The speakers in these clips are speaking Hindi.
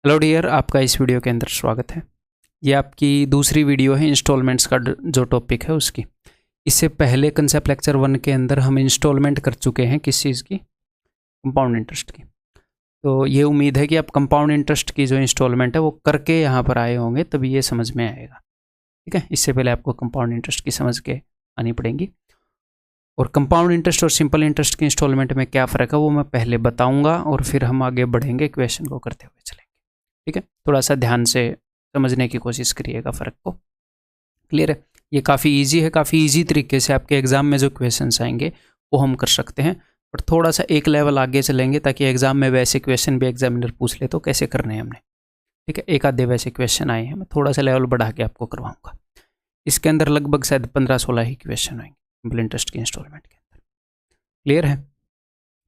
हेलो डियर, आपका इस वीडियो के अंदर स्वागत है। ये आपकी दूसरी वीडियो है इंस्टॉलमेंट्स का जो टॉपिक है उसकी। इससे पहले कंसेप्ट लेक्चर 1 के अंदर हम इंस्टॉलमेंट कर चुके हैं किस चीज़ की, कंपाउंड इंटरेस्ट की। तो ये उम्मीद है कि आप कंपाउंड इंटरेस्ट की जो इंस्टॉलमेंट है वो करके यहाँ पर आए होंगे, तभी ये समझ में आएगा। ठीक है, इससे पहले आपको कंपाउंड इंटरेस्ट की समझ के आनी पड़ेगी। और कंपाउंड इंटरेस्ट और सिंपल इंटरेस्ट की इंस्टॉलमेंट में क्या फ़र्क है वो मैं पहले बताऊँगा और फिर हम आगे बढ़ेंगे, क्वेश्चन को करते हुए चलेंगे। ठीक है, थोड़ा सा ध्यान से समझने की कोशिश करिएगा फ़र्क को। क्लियर है? ये काफ़ी इजी है, काफ़ी इजी तरीके से आपके एग्ज़ाम में जो क्वेश्चंस आएंगे वो हम कर सकते हैं। बट थोड़ा सा एक लेवल आगे चलेंगे ताकि एग्ज़ाम में वैसे क्वेश्चन भी एग्जामिनर पूछ ले तो कैसे करने हैं हमने। ठीक है, एक आधे वैसे क्वेश्चन आए हैं, मैं थोड़ा सा लेवल बढ़ा के आपको करवाऊँगा। इसके अंदर लगभग शायद 15-16 ही क्वेश्चन आएंगे सिंपल इंटरेस्ट की इंस्टॉलमेंट के अंदर। क्लियर है?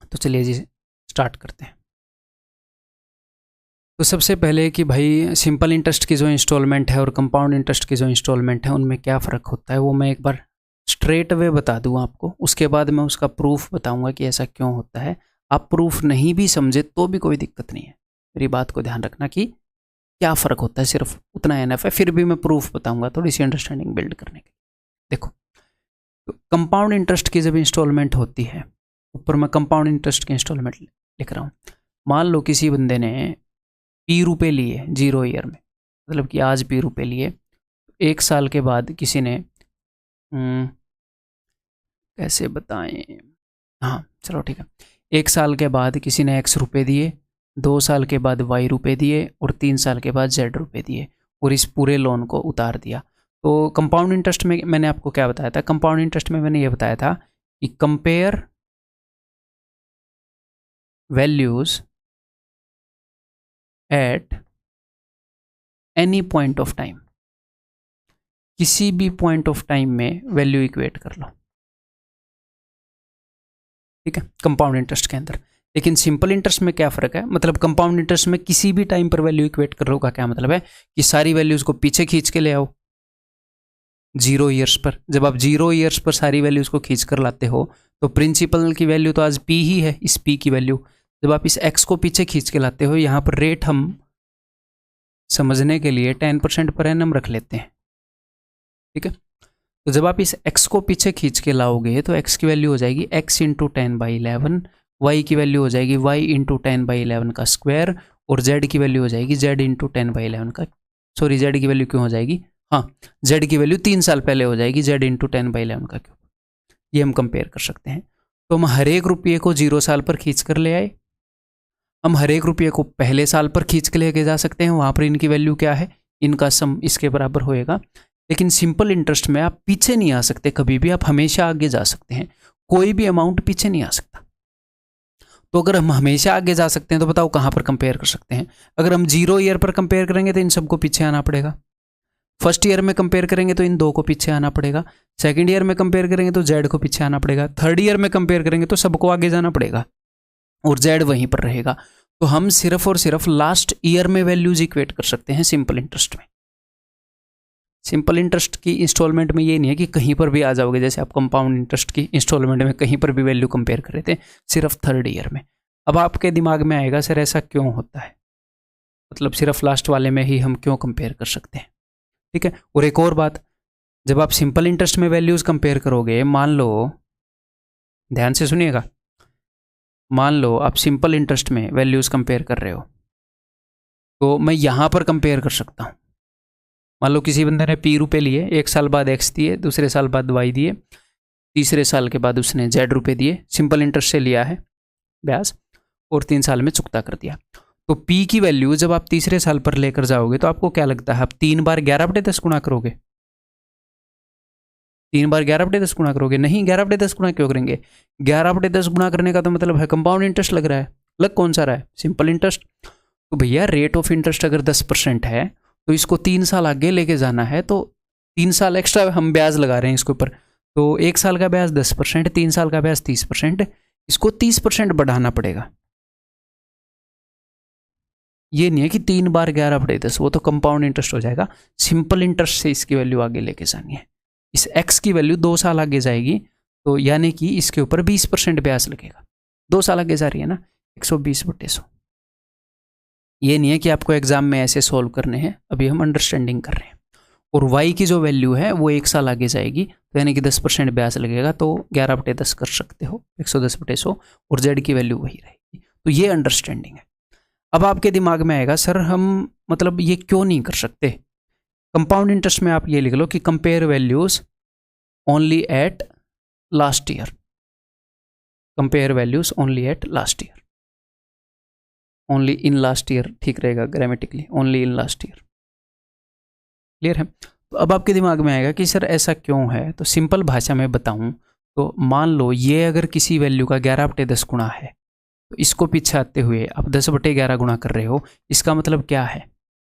तो चलिए जी स्टार्ट करते हैं। तो सबसे पहले कि भाई सिंपल इंटरेस्ट की जो इंस्टॉलमेंट है और कंपाउंड इंटरेस्ट की जो इंस्टॉलमेंट है उनमें क्या फ़र्क होता है वो मैं एक बार स्ट्रेट अवे बता दूं आपको। उसके बाद मैं उसका प्रूफ बताऊंगा कि ऐसा क्यों होता है। आप प्रूफ नहीं भी समझे तो भी कोई दिक्कत नहीं है, मेरी बात को ध्यान रखना कि क्या फ़र्क होता है, सिर्फ उतना एनफ है। फिर भी मैं प्रूफ बताऊँगा थोड़ी सी अंडरस्टैंडिंग बिल्ड करने के लिए। देखो, तो कंपाउंड इंटरेस्ट की जब इंस्टॉलमेंट होती है, ऊपर मैं कंपाउंड इंटरेस्ट की इंस्टॉलमेंट लिख रहा हूँ। मान लो किसी बंदे ने P रुपये लिए 0 ईयर में, मतलब कि आज P रुपये लिए, 1 साल के बाद किसी ने कैसे बताएं, हाँ चलो ठीक है, 1 साल के बाद किसी ने X रुपये दिए, 2 साल के बाद Y रुपये दिए और 3 साल के बाद Z रुपये दिए और इस पूरे लोन को उतार दिया। तो कंपाउंड इंटरेस्ट में मैंने आपको क्या बताया था? कंपाउंड इंटरेस्ट में मैंने ये बताया था कि compare values at any point of time, किसी भी पॉइंट ऑफ टाइम में वैल्यू इक्वेट कर लो। ठीक है, कंपाउंड इंटरेस्ट के अंदर। लेकिन सिंपल इंटरेस्ट में क्या फ़र्क है? मतलब कंपाउंड इंटरेस्ट में किसी भी टाइम पर वैल्यू इक्वेट कर लो का क्या मतलब है कि सारी वैल्यूज़ को पीछे खींच के ले आओ 0 ईयर्स पर। जब आप 0 ईयर्स पर सारी वैल्यूज़ को खींच कर लाते हो तो प्रिंसिपल की वैल्यू तो आज P ही है, इस P की वैल्यू। जब आप इस X को पीछे खींच के लाते हो, यहाँ पर रेट हम समझने के लिए 10% पर एनम रख लेते हैं। ठीक है, तो जब आप इस x को पीछे खींच के लाओगे तो x की वैल्यू हो जाएगी x इंटू 10/11, y की वैल्यू हो जाएगी y इंटू 10/11 का स्क्वायर और z की वैल्यू हो जाएगी z इंटू 10/11 का, सॉरी z की वैल्यू क्यों हो जाएगी, हाँ z की वैल्यू 3 साल पहले हो जाएगी z इंटू 10/11 का क्यूब। ये हम कंपेयर कर सकते हैं। तो हम हर एक रुपये को 0 साल पर खींच कर ले आए, हम हर एक रुपये को पहले साल पर खींच के लेके जा सकते हैं, वहाँ पर इनकी वैल्यू क्या है, इनका सम इसके बराबर होएगा। लेकिन सिंपल इंटरेस्ट में आप पीछे नहीं आ सकते कभी भी, आप हमेशा आगे जा सकते हैं, कोई भी अमाउंट पीछे नहीं आ सकता। तो अगर हम हमेशा आगे जा सकते हैं तो बताओ कहाँ पर कंपेयर कर सकते हैं? अगर हम 0 ईयर पर कंपेयर करेंगे तो इन सबको पीछे आना पड़ेगा, फर्स्ट ईयर में कंपेयर करेंगे तो इन 2 को पीछे आना पड़ेगा, सेकेंड ईयर में कंपेयर करेंगे तो Z को पीछे आना पड़ेगा, थर्ड ईयर में कंपेयर करेंगे तो सबको आगे जाना पड़ेगा और Z वहीं पर रहेगा। तो हम सिर्फ और सिर्फ लास्ट ईयर में वैल्यूज इक्वेट कर सकते हैं सिंपल इंटरेस्ट में। सिंपल इंटरेस्ट की इंस्टॉलमेंट में ये नहीं है कि कहीं पर भी आ जाओगे, जैसे आप कंपाउंड इंटरेस्ट की इंस्टॉलमेंट में कहीं पर भी वैल्यू कंपेयर कर रहे थे, सिर्फ थर्ड ईयर में। अब आपके दिमाग में आएगा सर ऐसा क्यों होता है, मतलब सिर्फ लास्ट वाले में ही हम क्यों कंपेयर कर सकते हैं? ठीक है, और एक और बात, जब आप सिंपल इंटरेस्ट में वैल्यूज कंपेयर करोगे, मान लो, ध्यान से सुनिएगा, मान लो आप सिंपल इंटरेस्ट में वैल्यूज कंपेयर कर रहे हो तो मैं यहां पर कंपेयर कर सकता हूं। मान लो किसी बंदे ने P रुपये लिए, 1 साल बाद X दिए, दूसरे साल बाद Y दिए, तीसरे साल के बाद उसने Z रुपये दिए, सिंपल इंटरेस्ट से लिया है ब्याज और 3 साल में चुकता कर दिया। तो P की वैल्यू जब आप तीसरे साल पर लेकर जाओगे तो आपको क्या लगता है, आप 3 बार 11/10 गुणा करोगे? 3 बार 11/10 गुणा करोगे? नहीं, 11/10 गुणा क्यों करेंगे? 11/10 गुणा करने का तो मतलब है कंपाउंड इंटरेस्ट लग रहा है, लग कौन सा रहा है, सिंपल इंटरेस्ट। तो भैया रेट ऑफ इंटरेस्ट अगर 10% है तो इसको 3 साल आगे लेके जाना है, तो 3 साल एक्स्ट्रा हम ब्याज लगा रहे हैं इसके ऊपर। तो 1 साल का ब्याज 10%, 3 साल का ब्याज 30%, इसको 30% बढ़ाना पड़ेगा। ये नहीं है कि 3 बार 11/10, वो तो कंपाउंड इंटरेस्ट हो जाएगा। सिंपल इंटरेस्ट से इसकी वैल्यू आगे लेके जानी है, इस x की वैल्यू 2 साल आगे जाएगी, तो यानी कि इसके ऊपर 20% ब्याज लगेगा। 2 साल आगे जा रही है ना, 120/100। ये नहीं है कि आपको एग्जाम में ऐसे सोल्व करने हैं, अभी हम अंडरस्टैंडिंग कर रहे हैं। और y की जो वैल्यू है वो 1 साल आगे जाएगी, तो यानी कि 10% ब्याज लगेगा, तो 11/10 कर सकते हो, 110/100, और z की वैल्यू वही रहेगी। तो ये अंडरस्टैंडिंग है। अब आपके दिमाग में आएगा सर हम मतलब ये क्यों नहीं कर सकते। कंपाउंड इंटरेस्ट में आप ये लिख लो कि compare values only at last year, compare values only at last year, only in last year ठीक रहेगा grammatically, only in last year. Clear है। तो अब आपके दिमाग में आएगा कि सर ऐसा क्यों है। तो सिंपल भाषा में बताऊं तो मान लो ये अगर किसी वैल्यू का 11/10 गुणा है, तो इसको पीछे आते हुए आप 10/11 गुणा कर रहे हो, इसका मतलब क्या है,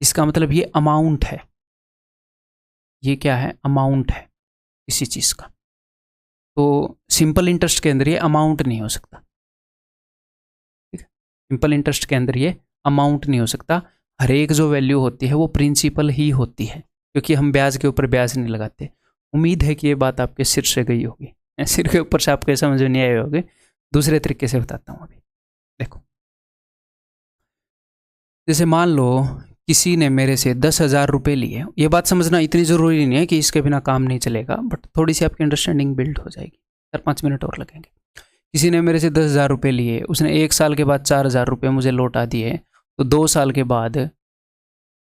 इसका मतलब ये अमाउंट है, ये क्या है, अमाउंट है किसी चीज़ का। तो सिंपल इंटरेस्ट के अंदर ये अमाउंट नहीं हो सकता, ठीक है, सिंपल इंटरेस्ट के अंदर ये अमाउंट नहीं हो सकता। हर एक जो वैल्यू होती है वो प्रिंसिपल ही होती है, क्योंकि हम ब्याज के ऊपर ब्याज नहीं लगाते। उम्मीद है कि ये बात आपके सिर से गई होगी, सिर के ऊपर से आपके समझ में नहीं आए होगे। दूसरे तरीके से बताता हूँ अभी। देखो, जैसे मान लो किसी ने मेरे से 10,000 रुपये लिए, ये बात समझना इतनी ज़रूरी नहीं है कि इसके बिना काम नहीं चलेगा, बट थोड़ी सी आपकी अंडरस्टैंडिंग बिल्ड हो जाएगी, 4-5 मिनट और लगेंगे। किसी ने मेरे से 10,000 रुपये लिए, उसने 1 साल के बाद 4,000 रुपये मुझे लौटा दिए, तो 2 साल के बाद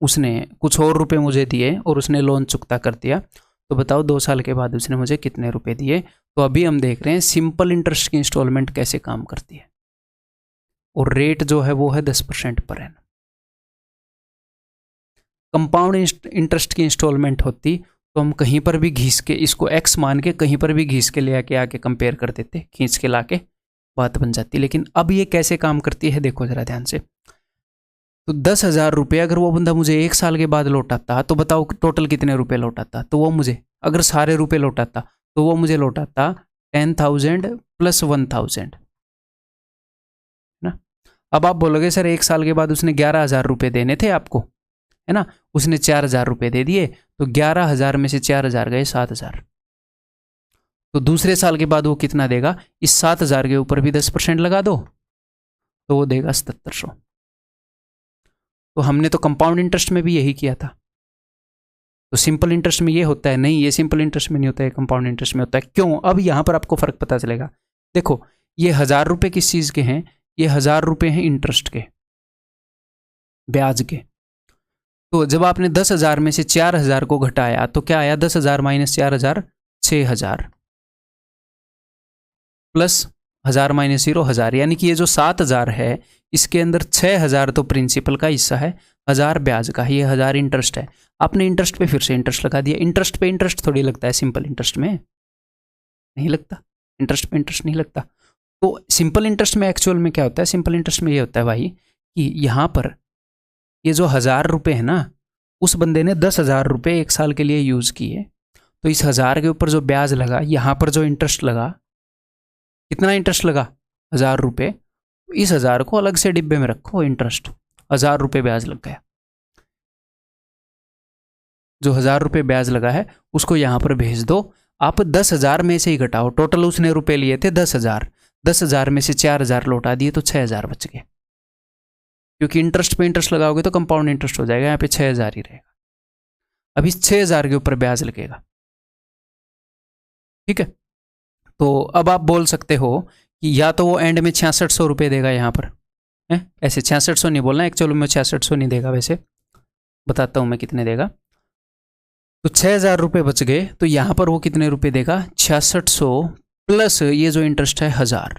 उसने कुछ और रुपए मुझे दिए और उसने लोन चुकता कर दिया। तो बताओ 2 साल के बाद उसने मुझे कितने रुपए दिए। तो अभी हम देख रहे हैं सिंपल इंटरेस्ट की इंस्टॉलमेंट कैसे काम करती है, और रेट जो है वो है 10% पर एनम। कंपाउंड इंटरेस्ट की इंस्टॉलमेंट होती तो हम कहीं पर भी घीस के, इसको एक्स मान के कहीं पर भी घीस के ले आके कंपेयर कर देते, खींच के लाके बात बन जाती। लेकिन अब ये कैसे काम करती है देखो जरा ध्यान से। तो 10,000 रुपये अगर वो बंदा मुझे 1 साल के बाद लौटाता, तो बताओ टोटल कितने रुपए लौटाता। तो वो मुझे, अगर सारे रुपए लौटाता तो वो मुझे लौटाता 10,000 + 1,000 ना। अब आप बोलोगे सर 1 साल के बाद उसने 11,000 रुपये देने थे आपको, है ना, उसने 4,000 रुपये दे दिए, तो 11,000 में से 4,000 गए 7,000। तो दूसरे साल के बाद वो कितना देगा, इस 7,000 के ऊपर भी 10% लगा दो, तो वो देगा 7,700। तो हमने तो कंपाउंड इंटरेस्ट में भी यही किया था। तो सिंपल इंटरेस्ट में ये होता है नहीं, ये सिंपल इंटरेस्ट में नहीं होता है, कंपाउंड इंटरेस्ट में होता है। क्यों, अब यहां पर आपको फर्क पता चलेगा। देखो, ये 1,000 रुपये किस चीज के हैं, ये 1,000 रुपये हैं इंटरेस्ट के, ब्याज के। तो जब आपने 10,000 में से 4,000 को घटाया तो क्या आया, 10,000 - 4,000 6,000, प्लस 1,000 - 0 1,000, यानी कि ये जो 7,000 है इसके अंदर 6,000 तो प्रिंसिपल का हिस्सा है, 1,000 ब्याज का, ये 1,000 इंटरेस्ट है। आपने इंटरेस्ट पे फिर से इंटरेस्ट लगा दिया। इंटरेस्ट पे इंटरेस्ट थोड़ी लगता है सिंपल इंटरेस्ट में, नहीं लगता, इंटरेस्ट पे इंटरेस्ट नहीं लगता। तो सिंपल इंटरेस्ट में एक्चुअल में क्या होता है, सिंपल इंटरेस्ट में ये होता है भाई कि यहाँ पर ये जो 1,000 रुपये है ना, उस बंदे ने 10,000 रुपये 1 साल के लिए यूज़ किए, तो इस 1,000 के ऊपर जो ब्याज लगा, यहाँ पर जो इंटरेस्ट लगा, कितना इंटरेस्ट लगा, 1,000 रुपये, इस 1,000 को अलग से डिब्बे में रखो, इंटरेस्ट 1,000 रुपये ब्याज लग गया। जो 1,000 रुपये ब्याज लगा है उसको यहाँ पर भेज दो। आप 10,000 में से ही घटाओ, टोटल उसने रुपए लिए थे 10,000, 10,000 में से 4,000 लौटा दिए तो 6,000 बच गए। क्योंकि इंटरेस्ट पे इंटरेस्ट लगाओगे तो कंपाउंड इंटरेस्ट हो जाएगा, यहाँ पे 6,000 ही रहेगा। अभी 6,000 के ऊपर ब्याज लगेगा, ठीक है। तो अब आप बोल सकते हो कि या तो वो एंड में 6,600 रुपये देगा यहाँ पर, है ऐसे 6,600 नहीं बोलना, एक्चुअली में 6,600 नहीं देगा, वैसे बताता हूँ मैं कितने देगा। तो 6,000 रुपये बच गए, तो यहाँ पर वो कितने रुपये देगा, 6,600 प्लस ये जो इंटरेस्ट है 1,000,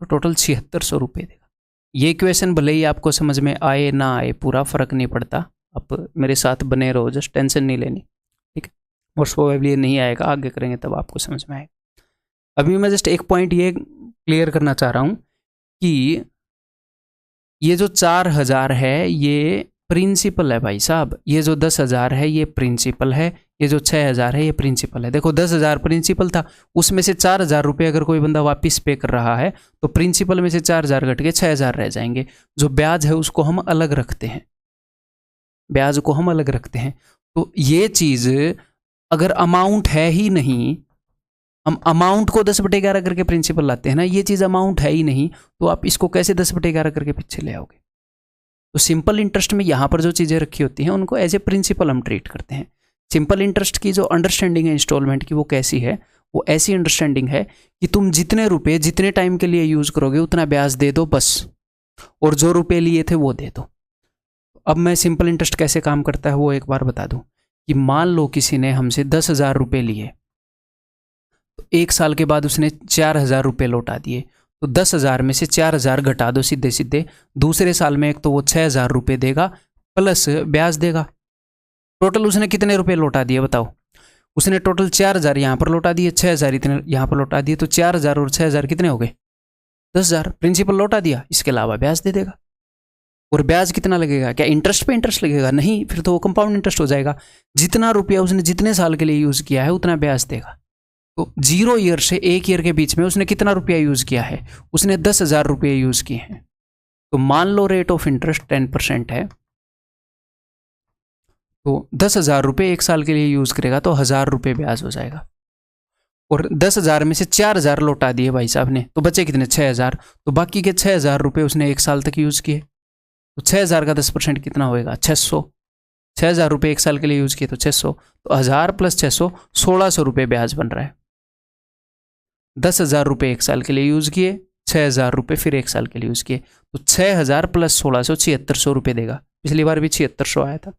तो टोटल 7,600 रुपये देगा। ये इक्वेशन भले ही आपको समझ में आए ना आए, पूरा फर्क नहीं पड़ता, आप मेरे साथ बने रहो, जस्ट टेंशन नहीं लेनी, ठीक है। मोस्ट प्रोबेबली नहीं आएगा, आगे करेंगे तब आपको समझ में आएगा। अभी मैं जस्ट एक पॉइंट ये क्लियर करना चाह रहा हूँ कि ये जो 4,000 है ये प्रिंसिपल है भाई साहब, ये जो 10,000 है ये प्रिंसिपल है, ये जो 6,000 है ये प्रिंसिपल है। देखो 10,000 प्रिंसिपल था, उसमें से 4,000 रुपये अगर कोई बंदा वापस पे कर रहा है तो प्रिंसिपल में से 4,000 घट के 6,000 रह जाएंगे। जो ब्याज है उसको हम अलग रखते हैं, ब्याज को हम अलग रखते हैं। तो ये चीज़ अगर अमाउंट है ही नहीं, हम अमाउंट को 10/11 करके प्रिंसिपल लाते हैं ना, ये चीज़ अमाउंट है ही नहीं, तो आप इसको कैसे 10/11 करके पीछे ले आओगे। तो सिंपल इंटरेस्ट में यहाँ पर जो चीज़ें रखी होती हैं उनको एज ए प्रिंसिपल हम ट्रीट करते हैं। सिंपल इंटरेस्ट की जो अंडरस्टैंडिंग है इंस्टॉलमेंट की वो कैसी है, वो ऐसी अंडरस्टैंडिंग है कि तुम जितने रुपए जितने टाइम के लिए यूज़ करोगे उतना ब्याज दे दो बस, और जो रुपए लिए थे वो दे दो। अब मैं सिंपल इंटरेस्ट कैसे काम करता है वो एक बार बता दूं कि मान लो किसी ने हमसे 10,000 रुपये लिए, तो 1 साल के बाद उसने 4,000 रुपये लौटा दिए, तो 10,000 में से 4,000 घटा दो सीधे सीधे। दूसरे साल में एक तो वो 6,000 रुपये देगा प्लस ब्याज देगा। टोटल उसने कितने रुपए लौटा दिए बताओ? उसने टोटल 4,000 यहाँ पर लौटा दिए, 6,000 इतने यहाँ पर लौटा दिए, तो 4,000 और 6,000 कितने हो गए? 10,000। प्रिंसिपल लौटा दिया, इसके अलावा ब्याज दे देगा। और ब्याज कितना लगेगा? क्या इंटरेस्ट पे इंटरेस्ट लगेगा? नहीं, फिर तो वो कंपाउंड इंटरेस्ट हो जाएगा। जितना रुपया उसने जितने साल के लिए यूज़ किया है उतना ब्याज देगा। तो 0 ईयर से 1 ईयर के बीच में उसने कितना रुपया यूज़ किया है? उसने 10,000 रुपये यूज़ किए हैं। तो मान लो रेट ऑफ इंटरेस्ट 10% है, तो 10,000 रुपये 1 साल के लिए यूज़ करेगा तो 1,000 रुपये ब्याज हो जाएगा। और 10,000 में से 4,000 लौटा दिए भाई साहब ने, तो बचे कितने? 6,000। तो बाकी के 6,000 रुपये उसने 1 साल तक यूज़ किए, तो 6,000 का 10% कितना होएगा? 600। 6,000 रुपये 1 साल के लिए यूज़ किए तो 600, तो 1,000 प्लस 600 1,600 रुपये ब्याज बन रहा है। 10,000 रुपये 1 साल के लिए यूज़ किए, 6,000 रुपये फिर 1 साल के लिए यूज़ किए, तो 6,000 प्लस 1,600 7,600 रुपये देगा। पिछली बार भी 7,600 आया था।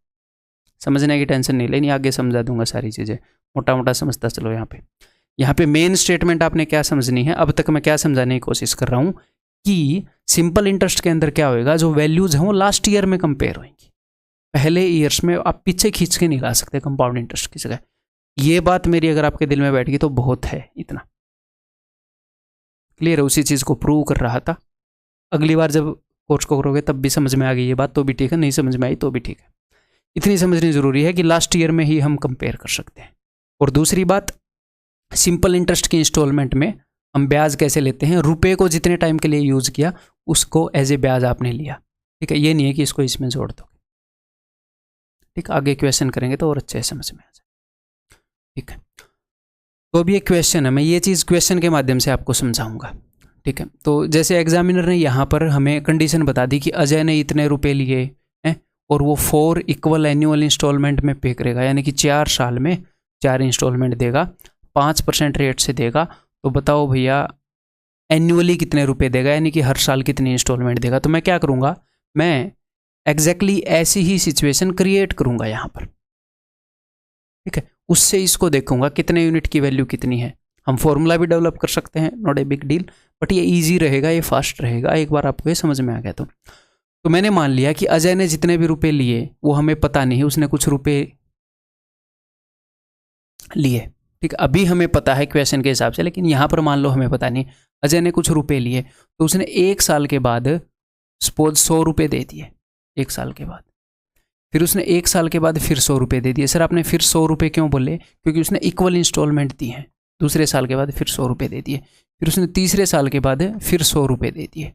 समझने की टेंशन नहीं लेनी, आगे समझा दूंगा सारी चीज़ें, मोटा मोटा समझता चलो। यहाँ पे मेन स्टेटमेंट आपने क्या समझनी है, अब तक मैं क्या समझाने की कोशिश कर रहा हूँ कि सिंपल इंटरेस्ट के अंदर क्या होएगा, जो वैल्यूज हैं वो लास्ट ईयर में कंपेयर होंगी। पहले ईयर्स में आप पीछे खींच के नहीं ला सकते कंपाउंड इंटरेस्ट की जगह। ये बात मेरी अगर आपके दिल में बैठ गई तो बहुत है, इतना क्लियर है। उसी चीज़ को प्रूव कर रहा था। अगली बार जब कोर्स को करोगे तब भी समझ में आ गई ये बात तो भी ठीक है, नहीं समझ में आई तो भी ठीक है। इतनी समझनी ज़रूरी है कि लास्ट ईयर में ही हम कंपेयर कर सकते हैं। और दूसरी बात, सिंपल इंटरेस्ट की इंस्टॉलमेंट में हम ब्याज कैसे लेते हैं? रुपए को जितने टाइम के लिए यूज़ किया उसको एज ए ब्याज आपने लिया, ठीक है। ये नहीं है कि इसको इसमें जोड़ दोगे, ठीक। आगे क्वेश्चन करेंगे तो और अच्छे समझ में आ जाए, ठीक है। तो अब ये क्वेश्चन है, मैं ये चीज़ क्वेश्चन के माध्यम से आपको समझाऊंगा, ठीक है। तो जैसे एग्जामिनर ने यहाँ पर हमें कंडीशन बता दी कि अजय ने इतने रुपए लिए हैं और वो 4 इक्वल एनुअल इंस्टॉलमेंट में पे करेगा, यानी कि 4 साल में 4 इंस्टॉलमेंट देगा, 5% रेट से देगा। तो बताओ भैया एनुअली कितने रुपए देगा, यानी कि हर साल कितनी इंस्टॉलमेंट देगा। तो मैं क्या करूँगा, मैं एग्जैक्टली ऐसी ही सिचुएशन क्रिएट करूँगा यहाँ पर, ठीक है। उससे इसको देखूंगा कितने यूनिट की वैल्यू कितनी है। हम फॉर्मूला भी डेवलप कर सकते हैं, not a big deal, but ये ईजी रहेगा, ये फास्ट रहेगा। एक बार आपको ये समझ में आ गया तो मैंने मान लिया कि अजय ने जितने भी रुपए लिए वो हमें पता नहीं, उसने कुछ रुपए लिए, ठीक। अभी हमें पता है क्वेश्चन के हिसाब से, लेकिन यहाँ पर मान लो हमें पता नहीं, अजय ने कुछ रुपए लिए, तो उसने 1 साल के बाद सपोज 100 रुपये दे दिए 1 साल के बाद। फिर उसने 1 साल के बाद फिर 100 रुपये दे दिए। सर आपने फिर 100 रुपये क्यों बोले? क्योंकि उसने इक्वल इंस्टॉलमेंट दी है। दूसरे साल के बाद फिर 100 रुपये दे दिए, फिर उसने तीसरे साल के बाद फिर 100 रुपये दे दिए,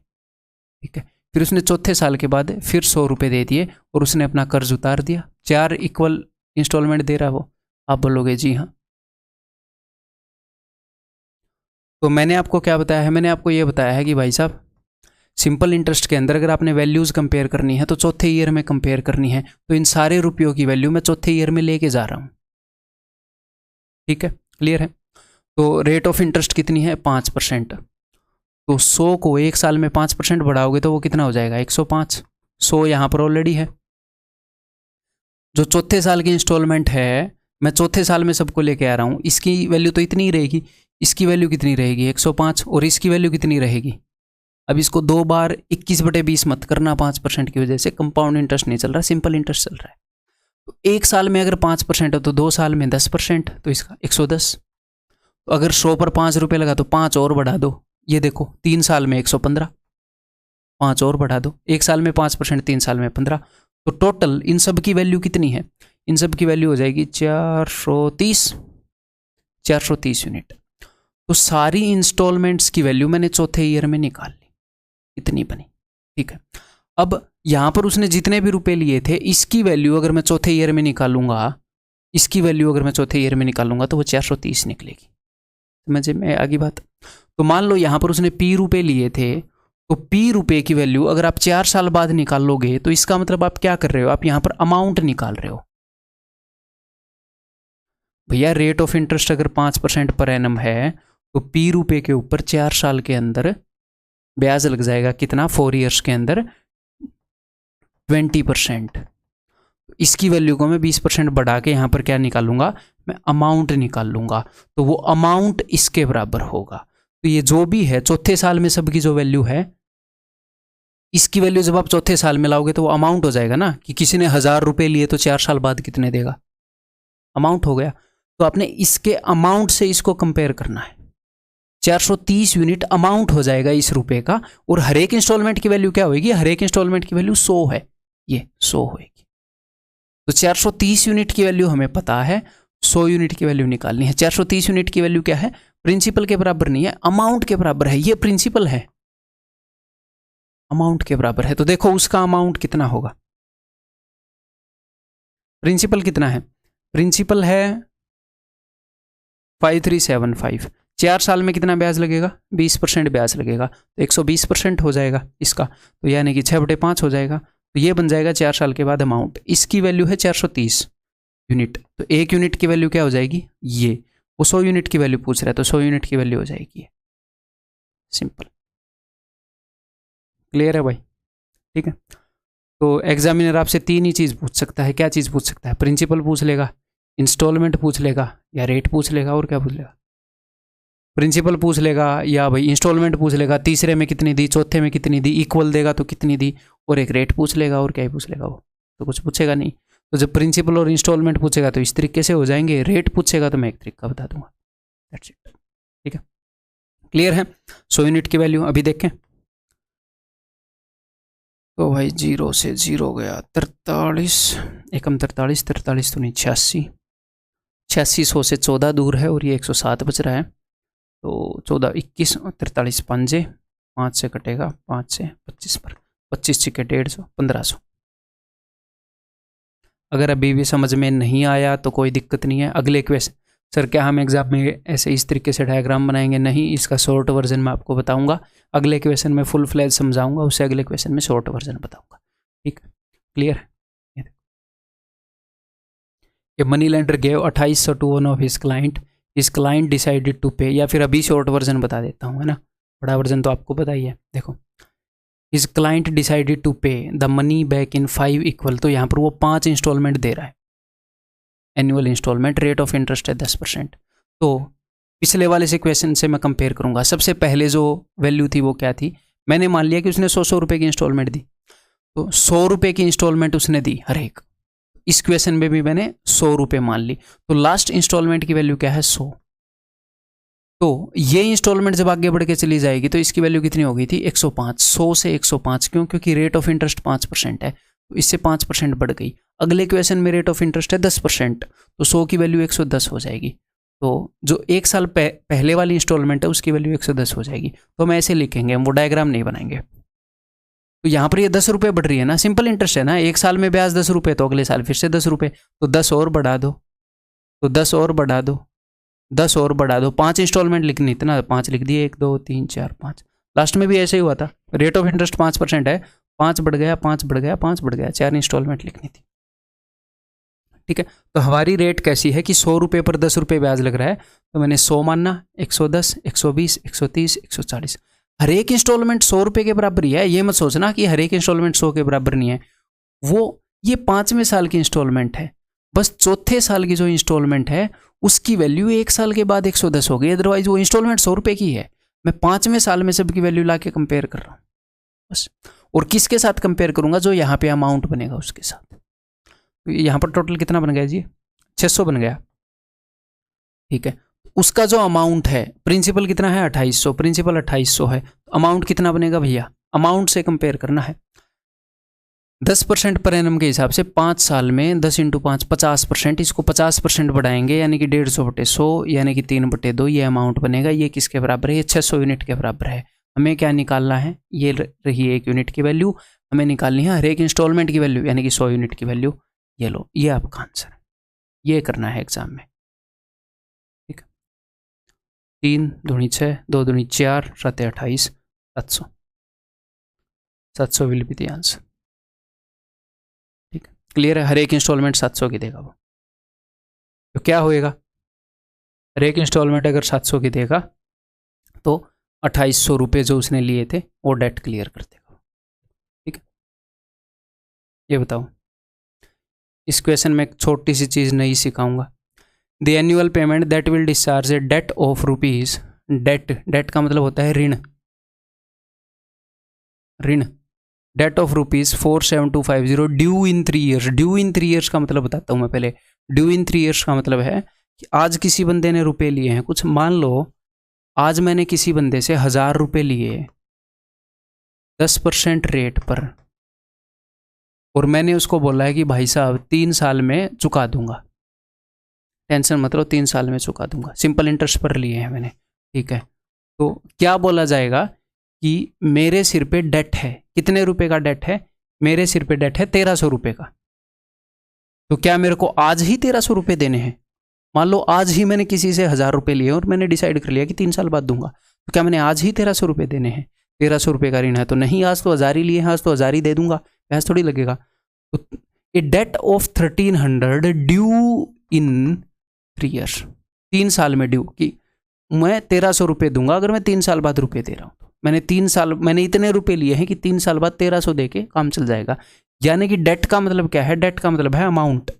ठीक है। फिर उसने चौथे साल के बाद फिर 100 रुपये दे दिए और उसने अपना कर्ज उतार दिया। 4 इक्वल इंस्टॉलमेंट दे रहा वो। आप बोलोगे जी हाँ। तो मैंने आपको क्या बताया है? मैंने आपको ये बताया है कि भाई साहब सिंपल इंटरेस्ट के अंदर अगर आपने वैल्यूज़ कंपेयर करनी है तो चौथे ईयर में कंपेयर करनी है। तो इन सारे रुपयों की वैल्यू मैं चौथे ईयर में लेके जा रहा हूँ, ठीक है, क्लियर है। तो रेट ऑफ इंटरेस्ट कितनी है? 5%। तो 100 को 1 साल में 5% बढ़ाओगे तो वो कितना हो जाएगा? 105। 100 यहाँ पर ऑलरेडी है। जो चौथे साल की इंस्टॉलमेंट है, मैं चौथे साल में सबको लेके आ रहा हूँ, इसकी वैल्यू तो इतनी ही रहेगी। इसकी वैल्यू कितनी रहेगी? 105। और इसकी वैल्यू कितनी रहेगी? अब इसको 2 बार 21/20 मत करना, 5% की वजह से कंपाउंड इंटरेस्ट नहीं चल रहा, सिंपल इंटरेस्ट चल रहा है। तो 1 साल में अगर 5% हो तो 2 साल में 10%, तो इसका 110। तो अगर 100 पर 5 रुपये लगा तो 5 और बढ़ा दो, ये देखो 3 साल में 115, 5 और बढ़ा दो, 1 साल में 5%, 3 साल में 15। तो टोटल इन सब की वैल्यू कितनी है? इन सब की वैल्यू हो जाएगी 430 यूनिट। तो सारी इंस्टॉलमेंट्स की वैल्यू मैंने चौथे ईयर में निकाल ली, इतनी बनी, ठीक है। अब यहाँ पर उसने जितने भी रुपए लिए थे, इसकी वैल्यू अगर मैं चौथे ईयर में निकालूंगा, इसकी वैल्यू अगर मैं चौथे ईयर में निकालूंगा तो वो 430 निकलेगी। समझे में आगे बात? तो मान लो यहाँ पर उसने P रुपए लिए थे, तो पी रुपए की वैल्यू अगर आप 4 साल बाद निकालोगे तो इसका मतलब आप क्या कर रहे हो, आप यहां पर अमाउंट निकाल रहे हो। भैया रेट ऑफ इंटरेस्ट अगर 5% पर एनम है तो पी रुपए के ऊपर 4 साल के अंदर ब्याज लग जाएगा कितना, 4 ईयर्स के अंदर 20%। इसकी वैल्यू को मैं 20% बढ़ा के यहां पर क्या निकालूंगा, मैं अमाउंट निकाल लूंगा। तो वो अमाउंट इसके बराबर होगा। तो ये जो भी है चौथे साल में सबकी जो वैल्यू है, इसकी वैल्यू जब आप चौथे साल में लाओगे तो वो अमाउंट हो जाएगा ना, कि किसी ने 1000 रुपए लिए तो 4 साल बाद कितने देगा, अमाउंट हो गया। तो आपने इसके अमाउंट से इसको कंपेयर करना है। 430 यूनिट अमाउंट हो जाएगा इस रुपए का, और हर एक इंस्टॉलमेंट की वैल्यू क्या होगी, हर एक इंस्टॉलमेंट की वैल्यू 100 है, ये 100 होगी। तो 430 यूनिट की वैल्यू हमें पता है, 100 यूनिट की वैल्यू निकालनी है। 430 यूनिट की वैल्यू क्या है, प्रिंसिपल के बराबर नहीं है, अमाउंट के बराबर है। ये प्रिंसिपल है, अमाउंट के बराबर है। तो देखो उसका अमाउंट कितना होगा, प्रिंसिपल कितना है, प्रिंसिपल है 5375। 4 साल में कितना ब्याज लगेगा, 20% ब्याज लगेगा, तो 120% हो जाएगा इसका, तो यानी कि 6/5 हो जाएगा। तो ये बन जाएगा 4 साल के बाद अमाउंट। इसकी वैल्यू है 430 यूनिट, तो 1 यूनिट की वैल्यू क्या हो जाएगी, ये। वो 100 यूनिट की वैल्यू पूछ रहा है, तो 100 यूनिट की वैल्यू हो जाएगी, सिंपल। क्लियर है भाई, ठीक है। तो एग्जामिनर आपसे 3 ही चीज़ पूछ सकता है। क्या चीज़ पूछ सकता है, प्रिंसिपल पूछ लेगा, इंस्टॉलमेंट पूछ लेगा, या रेट पूछ लेगा, और क्या पूछ लेगा, प्रिंसिपल पूछ लेगा या भाई इंस्टॉलमेंट पूछ लेगा, तीसरे में कितनी दी, चौथे में कितनी दी, इक्वल देगा तो कितनी दी, और एक रेट पूछ लेगा, और क्या ही पूछ लेगा, वो तो कुछ पूछेगा नहीं। तो जब प्रिंसिपल और इंस्टॉलमेंट पूछेगा तो इस तरीके से हो जाएंगे, रेट पूछेगा तो मैं एक तरीका बता दूंगा, दैट्स इट, ठीक है। क्लियर है। 100 यूनिट की वैल्यू अभी देखें तो भाई 0 से 0 गया 43, एकम 43, 43 तो नहीं 86, 86 100 से 14 दूर है, और ये 107 बच रहा है। तो 14 21 43 5 5 से कटेगा, 5 से 25 पर, 25 छिके 150, 1500। अगर अभी भी समझ में नहीं आया तो कोई दिक्कत नहीं है। अगले क्वेश्चन, सर क्या हम एग्जाम में ऐसे इस तरीके से डायग्राम बनाएंगे, नहीं, इसका शॉर्ट वर्जन मैं आपको बताऊंगा। अगले क्वेश्चन में फुल फ्लैज समझाऊंगा, उससे अगले क्वेश्चन में शॉर्ट वर्जन बताऊंगा, ठीक है। क्लियर है। ये money lender gave 2800 to one of his client, his client decided to pay, या फिर अभी शॉर्ट वर्जन बता देता हूँ, है ना, बड़ा वर्जन तो आपको पता ही है। देखो, his client decided to pay the money back in 5 equal, तो यहाँ पर वो 5 इंस्टॉलमेंट दे रहा है, annual instalment, rate of interest है 10%। तो पिछले वाले से क्वेश्चन से मैं कंपेयर करूंगा। सबसे पहले जो वैल्यू थी वो क्या थी, मैंने मान लिया कि उसने 100 रुपए की इंस्टॉलमेंट दी, तो 100 रुपए की इंस्टॉलमेंट उसने दी हर एक। इस क्वेश्चन में भी मैंने 100 रुपए मान ली, तो लास्ट इंस्टॉलमेंट की वैल्यू क्या है, 100। तो ये इंस्टॉलमेंट जब आगे बढ़ के चली जाएगी तो इसकी वैल्यू कितनी हो गई थी, 105। 100 से 105, क्यों, क्योंकि रेट ऑफ इंटरेस्ट 5% है, तो इससे 5% बढ़ गई। अगले क्वेश्चन में रेट ऑफ इंटरेस्ट है 10%, तो 100 की वैल्यू 110 हो जाएगी। तो जो 1 साल पहले वाली इंस्टॉलमेंट है उसकी वैल्यू 110 हो जाएगी। तो हम ऐसे लिखेंगे, हम वो डायग्राम नहीं बनाएंगे। तो यहाँ पर ये 10 रुपये बढ़ रही है ना, सिंपल इंटरेस्ट है ना, 1 साल में ब्याज 10 रुपये, तो अगले साल फिर से 10 रुपये, तो 10 और बढ़ा दो, तो 10 और बढ़ा दो, 10 और बढ़ा दो, 5 इंस्टॉलमेंट लिखनी थी ना, 5 लिख दिए, 1 2 3 4 5। लास्ट में भी ऐसे ही हुआ था, रेट ऑफ इंटरेस्ट 5% है, 5 बढ़ गया, 5 बढ़ गया, 5 बढ़ गया, 4 इंस्टॉलमेंट लिखनी थी, ठीक है। तो हमारी रेट कैसी है कि 100 रुपये पर 10 रुपये ब्याज लग रहा है, तो मैंने 100 मानना, 110, 120, 130, 140, हर एक इंस्टॉलमेंट 100 रुपये के बराबर ही है। ये मत सोचना कि हर एक इंस्टॉलमेंट 100 के बराबर नहीं है, वो ये 5वें साल की इंस्टॉलमेंट है, बस चौथे साल की जो इंस्टॉलमेंट है उसकी वैल्यू 1 साल के बाद 110 हो गई, अदरवाइज वो इंस्टॉलमेंट 100 रुपये की है। मैं 5वें साल में सबकी वैल्यू ला के कंपेयर कर रहा हूँ बस। और किसके साथ कंपेयर करूंगा, जो यहाँ पे अमाउंट बनेगा उसके साथ। तो यहाँ पर टोटल कितना बन गया जी, 600 बन गया, ठीक है। उसका जो अमाउंट है, प्रिंसिपल कितना है 2800, प्रिंसिपल 2800 है, तो अमाउंट कितना बनेगा भैया, अमाउंट से कंपेयर करना है। 10% पर एनम के हिसाब से 5 साल में 10 × 5 50%, इसको 50% बढ़ाएंगे, यानी कि 150/100, यानी कि 3/2, ये अमाउंट बनेगा। ये किसके बराबर है, ये 600 यूनिट के बराबर है। हमें क्या निकालना है, ये रही 1 यूनिट की वैल्यू, हमें निकालनी है हर एक इंस्टॉलमेंट की वैल्यू, यानी कि 100 यूनिट की वैल्यू। ये लो, ये आपका आंसर है, ये करना है एग्जाम में, ठीक है। 3 दूनी 6, 2 दूनी 4, 7 28, 700। 700 विल बी द आंसर। ठीक है, क्लियर है, हर एक इंस्टॉलमेंट 700 की देगा वो। तो क्या होएगा, हर एक इंस्टॉलमेंट अगर 700 की देगा तो 2800 रुपये जो उसने लिए थे वो डेट क्लियर कर देगा। ठीक है, ये बताओ, इस क्वेश्चन में एक छोटी सी चीज़ नई सिखाऊंगा। The annual payment that will discharge a debt of rupees, debt का मतलब होता है ऋण, debt of rupees 47250 due in 3 years. Due in 3 years का मतलब बताता हूँ मैं पहले। ड्यू इन 3 ईयर्स का मतलब है कि आज किसी बंदे ने रुपए लिए हैं कुछ, मान लो आज मैंने किसी बंदे से 1000 रुपये लिए 10% रेट पर, और मैंने उसको बोला है कि भाई साहब 3 साल में चुका दूंगा, टेंशन मत लो 3 साल में चुका दूंगा, सिंपल इंटरेस्ट पर लिए हैं मैंने। ठीक है, तो क्या बोला जाएगा कि मेरे सिर पे डेट है, कितने रुपए का डेट है, मेरे सिर पे डेट है 1300 रुपये का। तो क्या मेरे को आज ही 1300 रुपये देने हैं? मान लो आज ही मैंने किसी से 1000 रुपये लिए और मैंने डिसाइड कर लिया कि 3 साल बाद दूंगा, तो क्या मैंने आज ही 1300 रुपये देने हैं? 1300 रुपये का ऋण है तो नहीं, आज तो 1000 ही लिए हैं, आज तो 1000 ही दे दूंगा, पैसा थोड़ी लगेगा। तो a debt of 1300 due in 3 years, 3 साल में ड्यू, कि मैं 1300 रुपये दूंगा अगर मैं 3 साल बाद रुपये दे रहा हूँ। मैंने इतने रुपए लिए हैं कि 3 साल बाद 1300 दे के काम चल जाएगा। यानी कि डेट का मतलब क्या है? डेट का मतलब है अमाउंट।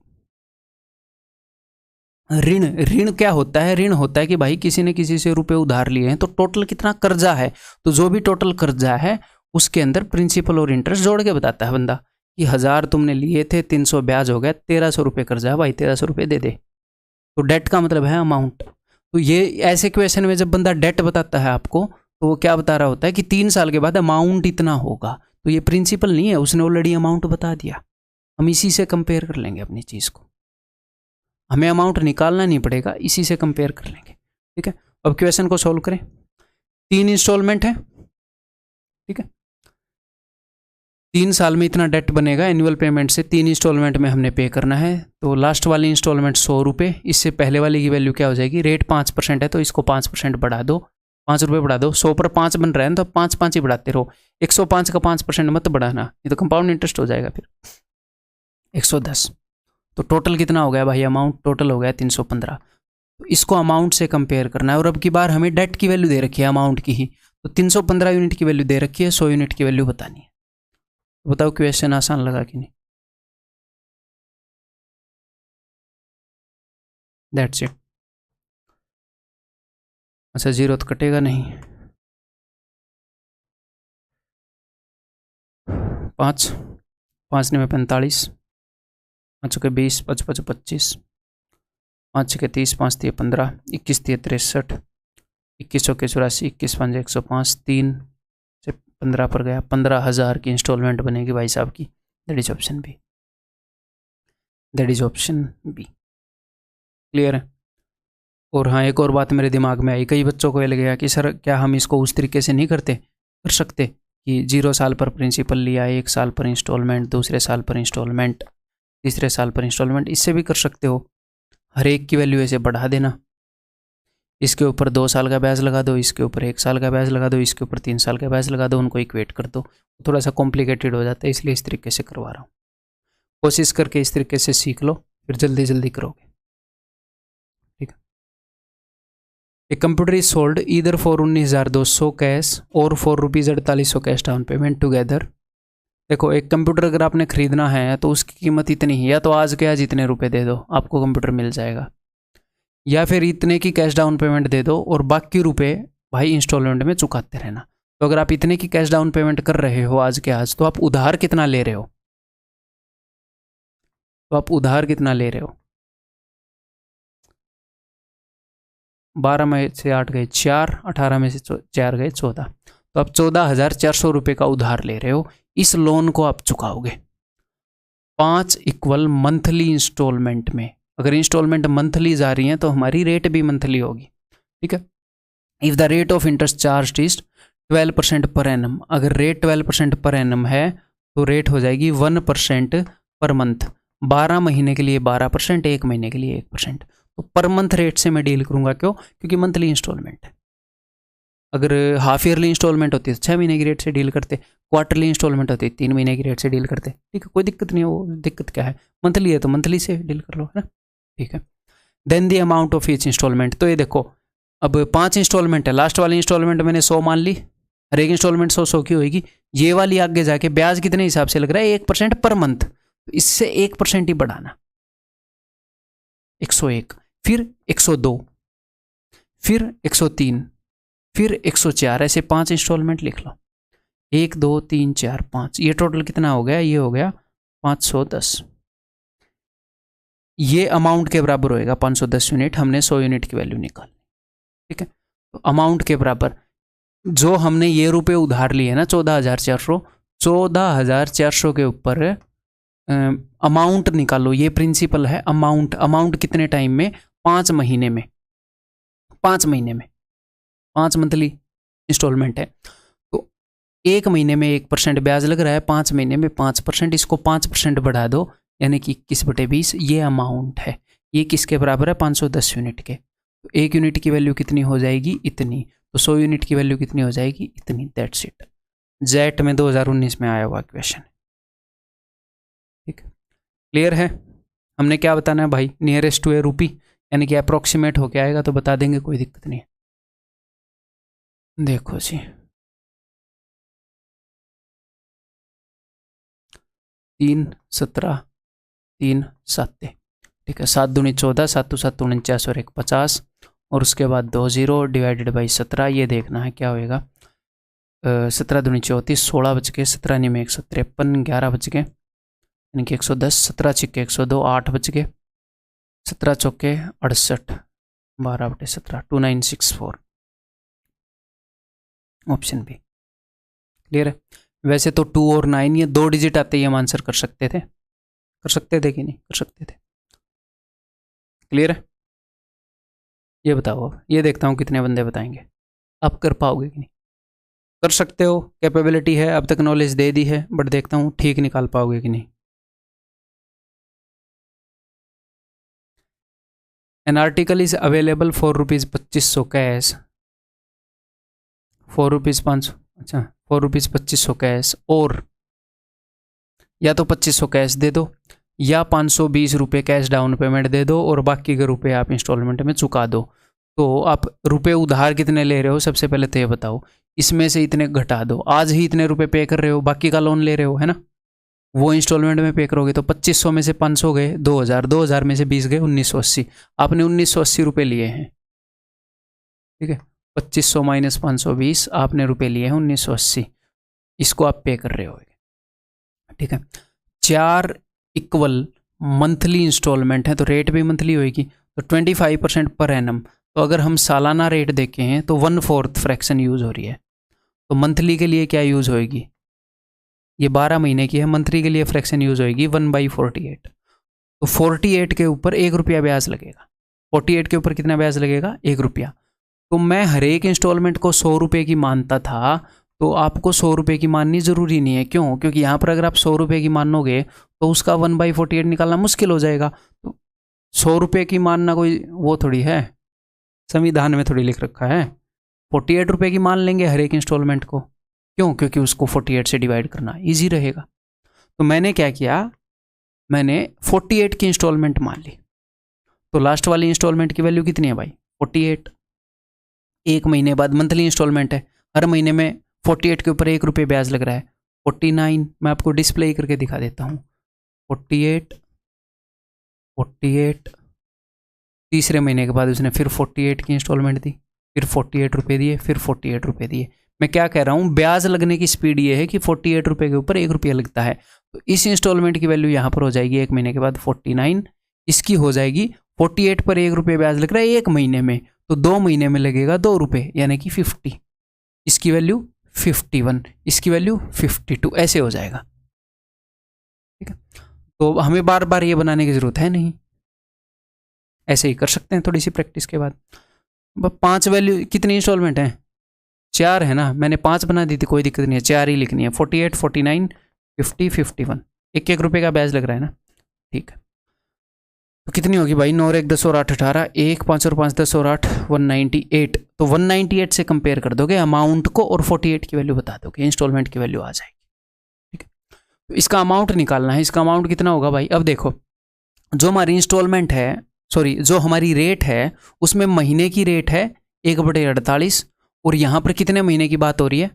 ऋण क्या होता है? ऋण होता है कि भाई किसी ने किसी से रुपए उधार लिए हैं तो टोटल कितना कर्जा है, तो जो भी टोटल कर्जा है उसके अंदर प्रिंसिपल और इंटरेस्ट जोड़ के बताता है बंदा कि 1000 तुमने लिए थे, 300 ब्याज हो गया, 1300 रुपये कर्जा है भाई, 1300 रुपये दे दे। तो डेट का मतलब है अमाउंट। तो ये ऐसे क्वेश्चन में जब बंदा डेट बताता है आपको तो वो क्या बता रहा होता है कि 3 साल के बाद अमाउंट इतना होगा। तो ये प्रिंसिपल नहीं है, उसने ऑलरेडी अमाउंट बता दिया। हम इसी से कंपेयर कर लेंगे अपनी चीज़ को, हमें अमाउंट निकालना नहीं पड़ेगा, इसी से कंपेयर कर लेंगे। ठीक है, अब क्वेश्चन को सॉल्व करें। 3 इंस्टॉलमेंट है, ठीक है, 3 साल में इतना डेट बनेगा एनुअल पेमेंट से, 3 इंस्टॉलमेंट में हमने पे करना है। तो लास्ट वाली इंस्टॉलमेंट 100 रुपये, इससे पहले वाली की वैल्यू क्या हो जाएगी? रेट 5% है तो इसको 5% बढ़ा दो, 5 रुपये बढ़ा दो, 100 पर 5 बन रहा है ना, तो 5 ही बढ़ाते रहो। 105 का 5% मत बढ़ाना, ये तो कंपाउंड इंटरेस्ट हो जाएगा फिर। 110, तो टोटल कितना हो गया भाई? अमाउंट टोटल हो गया 315। तो इसको अमाउंट से कंपेयर करना है, और अब की बार हमें डेट की वैल्यू दे रखी है अमाउंट की ही, तो 315 यूनिट की वैल्यू दे रखी है, 100 यूनिट की वैल्यू बतानी है। तो बताओ क्वेश्चन आसान लगा कि नहीं? That's it. अच्छा, 0 तो कटेगा नहीं। 5 5 में 45, 5 के 20, 5 5 25, 5 के 30, 5 3 15, 21 3 63, 21 के 84, 21 5 105, 3 से 15 पर गया, 15,000 की इंस्टॉलमेंट बनेगी भाई साहब की। That is option B, that is option B. Clear है? और हाँ, एक और बात मेरे दिमाग में आई, कई बच्चों को ये लगेगा कि सर क्या हम इसको उस तरीके से नहीं कर सकते कि 0 साल पर प्रिंसिपल लिया, 1 साल पर इंस्टॉलमेंट, दूसरे साल पर इंस्टॉलमेंट, तीसरे साल पर इंस्टॉलमेंट? इससे भी कर सकते हो, हर एक की वैल्यू ऐसे बढ़ा देना, इसके ऊपर 2 साल का ब्याज लगा दो, इसके ऊपर 1 साल का ब्याज लगा दो, इसके ऊपर 3 साल का ब्याज लगा दो, उनको इक्वेट कर दो। थोड़ा सा कॉम्प्लिकेटेड हो जाता है, इसलिए इस तरीके से करवा रहा हूँ। कोशिश करके इस तरीके से सीख लो, फिर जल्दी जल्दी करोगे। ठीक है, एक computer is sold either for 19,200 cash और for ₹4800 cash down payment together. देखो, एक कंप्यूटर अगर आपने खरीदना है तो उसकी कीमत इतनी ही, या तो आज के आज इतने रुपए दे दो आपको कंप्यूटर मिल जाएगा, या फिर इतने की कैश डाउन पेमेंट दे दो और बाकी रुपए भाई इंस्टॉलमेंट में चुकाते रहना। तो अगर आप इतने की कैश डाउन पेमेंट कर रहे हो आज के आज, तो आप उधार कितना ले रहे हो? 12 में से 8 गए 4, 18 में से 4 गए 14, तो आप 14,400 रुपये का उधार ले रहे हो। इस लोन को आप चुकाओगे 5 इक्वल मंथली इंस्टॉलमेंट में। अगर इंस्टॉलमेंट मंथली जा रही है तो हमारी रेट भी मंथली होगी। ठीक है, if the rate of interest charge is 12% per annum, अगर रेट 12% पर एनम है तो रेट हो जाएगी 1% पर मंथ। 12 महीने के लिए 12%, 1 महीने के लिए 1%। तो पर मंथ रेट से मैं डील करूंगा, क्यों? क्योंकि मंथली इंस्टॉलमेंट है। अगर हाफ ईयरली इंस्टॉलमेंट होती है तो 6 महीने की रेट से डील करते, क्वार्टरली इंस्टॉलमेंट होती है 3 महीने की रेट से डील करते। ठीक है, कोई दिक्कत नहीं है, वो दिक्कत क्या है, मंथली है तो मंथली से डील कर लो, है ना। ठीक है, then the amount of each instalment, तो ये देखो अब 5 इंस्टॉलमेंट है, लास्ट वाली इंस्टॉलमेंट मैंने 100 मान ली, हर एक इंस्टॉलमेंट 100 की होगी। ये वाली आगे जाके ब्याज कितने हिसाब से लग रहा है, 1% पर मंथ, तो इससे 1% ही बढ़ाना, 101, फिर 102, फिर 103, फिर 104, ऐसे 5 इंस्टॉलमेंट लिख लो, 1 2 3 4 5, ये टोटल कितना हो गया, ये हो गया 510। ये अमाउंट के बराबर होएगा 510 यूनिट, हमने 100 यूनिट की वैल्यू निकाल, ठीक है। तो अमाउंट के बराबर जो हमने ये रुपए उधार लिए ना 14,400, 14,400 के ऊपर अमाउंट निकालो, ये प्रिंसिपल है अमाउंट। अमाउंट कितने टाइम में, 5 महीने में, 5 महीने में, 5 मंथली इंस्टॉलमेंट है, तो 1 महीने में 1% ब्याज लग रहा है, 5 महीने में 5%, इसको 5% बढ़ा दो, यानी कि 21/20, ये अमाउंट है। ये किसके बराबर है, 510 यूनिट के। तो 1 यूनिट की वैल्यू कितनी हो जाएगी, इतनी, तो 100 यूनिट की वैल्यू कितनी हो जाएगी, इतनी। That's it. जेट में 2019 में आया हुआ क्वेश्चन, ठीक, क्लियर है। हमने क्या बताना है भाई, नियरेस्ट टू ए रुपी, यानी कि अप्रोक्सीमेट होके आएगा तो बता देंगे, कोई दिक्कत नहीं है। देखो जी, 3 17 3 7, ठीक है, 7 दूनी 14, 7 7 49 और 1 50, और उसके बाद 2 0 डिवाइडेड बाई 17, ये देखना है क्या होएगा, 17 दूनी 34, 16 बच गए, 17 में 153, 11 बच गए, यानी कि 110, 17 छिक्के 102, 8 बच गए, 17 चौके 68, 12/17, 2964, ऑप्शन बी। क्लियर है। वैसे तो 2 और 9 ये 2 डिजिट आते ही हम आंसर कर सकते थे, कि नहीं कर सकते थे। क्लियर है। ये बताओ, अब ये देखता हूँ कितने बंदे बताएंगे, आप कर पाओगे कि नहीं। कर सकते हो, कैपेबिलिटी है, अब तक नॉलेज दे दी है, बट देखता हूँ ठीक निकाल पाओगे कि नहीं। An article is available for ₹2500 cash, 4 rupees 500, अच्छा 4 रुपीज़ 2500 कैश, और या तो 2500 कैश दे दो, या 520 रुपये कैश डाउन पेमेंट दे दो, और बाकी के रुपए आप इंस्टॉलमेंट में चुका दो। तो आप रुपए उधार कितने ले रहे हो, सबसे पहले तो ये बताओ, इसमें से इतने घटा दो, आज ही इतने रुपए पे कर रहे हो, बाकी का लोन ले रहे हो, है ना, वो इंस्टॉलमेंट में पे करोगे, तो 2500 में से 500 गए 2000, 2000 में से 20 गए 1980, आपने 1980 रुपये लिए हैं, ठीक है। 2500 माइनस 520, आपने रुपए लिए हैं 1980, इसको आप पे कर रहे हो, ठीक है। 4 इक्वल मंथली इंस्टॉलमेंट है, तो रेट भी मंथली होगी, तो 25% पर एनम। तो अगर हम सालाना रेट देखें हैं तो 1/4 फ्रैक्शन यूज़ हो रही है, तो मंथली के लिए क्या यूज़ होएगी, ये 12 महीने की है, मंथली के लिए फ्रैक्शन यूज़ होएगी 1/48, तो 48 के ऊपर 1 रुपया ब्याज लगेगा। 48 के ऊपर कितना ब्याज लगेगा, 1 रुपया। तो मैं हर एक इंस्टॉलमेंट को 100 रुपये की मानता था, तो आपको 100 रुपये की माननी ज़रूरी नहीं है, क्यों, क्योंकि यहाँ पर अगर आप 100 रुपये की मानोगे तो उसका 1/48 निकालना मुश्किल हो जाएगा। तो 100 रुपये की मानना कोई वो थोड़ी है, संविधान में थोड़ी लिख रखा है, 48 रुपये की मान लेंगे हर एक इंस्टॉलमेंट को, क्यों, क्योंकि उसको 48 से डिवाइड करना ईजी रहेगा। तो मैंने क्या किया, मैंने 48 की इंस्टॉलमेंट मान ली, तो लास्ट वाली इंस्टॉलमेंट की वैल्यू कितनी है भाई, 48। 1 महीने बाद मंथली इंस्टॉलमेंट है, हर महीने में 48 के ऊपर 1 रुपये ब्याज लग रहा है, 49, मैं आपको डिस्प्ले करके दिखा देता हूँ, 48 48, तीसरे महीने के बाद उसने फिर 48 की इंस्टॉलमेंट दी, फिर 48 रुपये दिए, फिर 48 रुपये दिए। मैं क्या कह रहा हूँ, ब्याज लगने की स्पीड ये है कि 48 रुपये के ऊपर 1 रुपया लगता है, तो इस इंस्टॉलमेंट की वैल्यू यहाँ पर हो जाएगी 1 महीने के बाद 49, इसकी हो जाएगी 48 पर 1 रुपये ब्याज लग रहा है 1 महीने में, तो 2 महीने में लगेगा 2 रुपये, यानी कि 50, इसकी वैल्यू 51, इसकी वैल्यू 52, ऐसे हो जाएगा, ठीक है। तो हमें बार बार ये बनाने की जरूरत है नहीं, ऐसे ही कर सकते हैं थोड़ी सी प्रैक्टिस के बाद। 5 वैल्यू, कितनी इंस्टॉलमेंट है, 4 है ना, मैंने 5 बना दी थी, कोई दिक्कत नहीं है, 4 ही लिखनी है, 48 49 50 51, 1 रुपये का ब्याज लग रहा है ना, ठीक है। तो कितनी होगी भाई, 9 और 1 10 और 8 18, 1 5 और 5 10 और 8 198। तो 198 से कंपेयर कर दोगे अमाउंट को और 48 की वैल्यू बता दोगे, इंस्टॉलमेंट की वैल्यू आ जाएगी। ठीक है, तो इसका अमाउंट निकालना है। इसका अमाउंट कितना होगा भाई, अब देखो जो हमारी इंस्टॉलमेंट है, सॉरी जो हमारी रेट है उसमें महीने की रेट है 1/48, और यहां पर कितने महीने की बात हो रही है,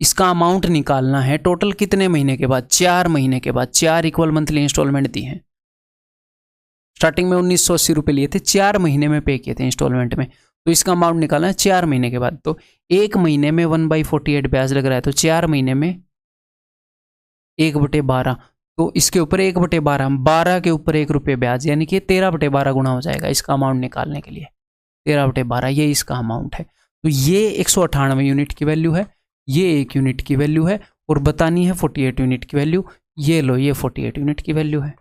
इसका अमाउंट निकालना है टोटल कितने महीने के बाद, 4 महीने के बाद। 4 इक्वल मंथली इंस्टॉलमेंट दी हैं। स्टार्टिंग में 1980 रुपये लिए थे, 4 महीने में पे किए थे इंस्टॉलमेंट में, तो इसका अमाउंट निकालना है 4 महीने के बाद। तो 1 महीने में 1/48 ब्याज लग रहा है, तो 4 महीने में 1/12, तो इसके ऊपर 1/12, 12 के ऊपर 1 रुपये ब्याज, यानी कि 13/12 गुना हो जाएगा इसका अमाउंट निकालने के लिए। 13/12 ये इसका अमाउंट है। तो ये 198 यूनिट की वैल्यू है, ये 1 यूनिट की वैल्यू है, और बतानी है 48 यूनिट की वैल्यू। ये लो, ये 48 यूनिट की वैल्यू है।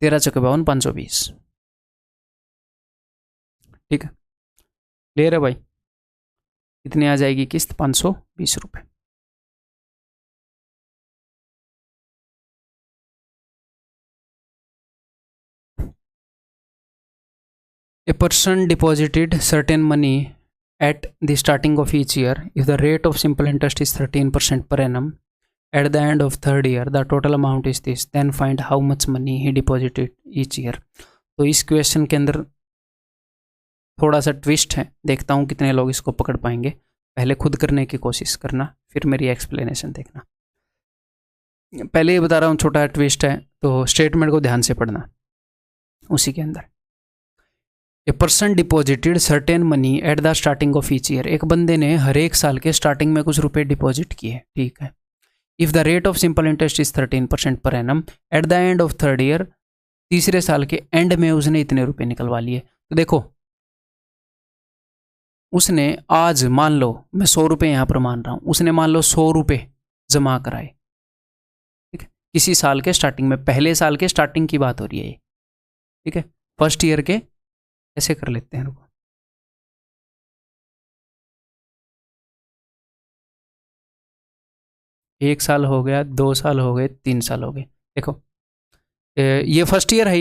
13 चौके 52 520। ठीक है, क्लियर है भाई। कितनी आ जाएगी किस्त, 520 रुपये। A person deposited certain money at the starting of each year. If the rate of simple interest is 13% per annum, at the end of third year, the total amount is this. Then find how much money he deposited each year. तो इस क्वेश्चन के अंदर थोड़ा सा ट्विस्ट है, देखता हूँ कितने लोग इसको पकड़ पाएंगे। पहले खुद करने की कोशिश करना, फिर मेरी एक्सप्लेनेशन देखना। पहले ही बता रहा हूँ छोटा ट्विस्ट है, तो स्टेटमेंट को ध्यान से पढ़ना उसी के अंदर। A person deposited certain money at the starting of each year. एक बंदे ने हर एक साल के स्टार्टिंग में कुछ रुपए डिपॉजिट किए, ठीक है। If the rate of simple interest is 13% per annum, eight the end of third year, तीसरे साल के एंड में उसने इतने रुपए निकलवा लिए। तो देखो उसने आज मान लो, मैं 100 रुपये यहां पर मान रहा हूं, उसने मान लो 100 रुपये जमा कराए, ठीक है, किसी साल के स्टार्टिंग में, पहले साल के स्टार्टिंग की बात हो रही है ये, ठीक है। फर्स्ट ईयर के ऐसे कर लेते हैं, रुको। एक साल हो गया, 2 साल हो गए, 3 साल हो गए। देखो ये फर्स्ट ईयर है,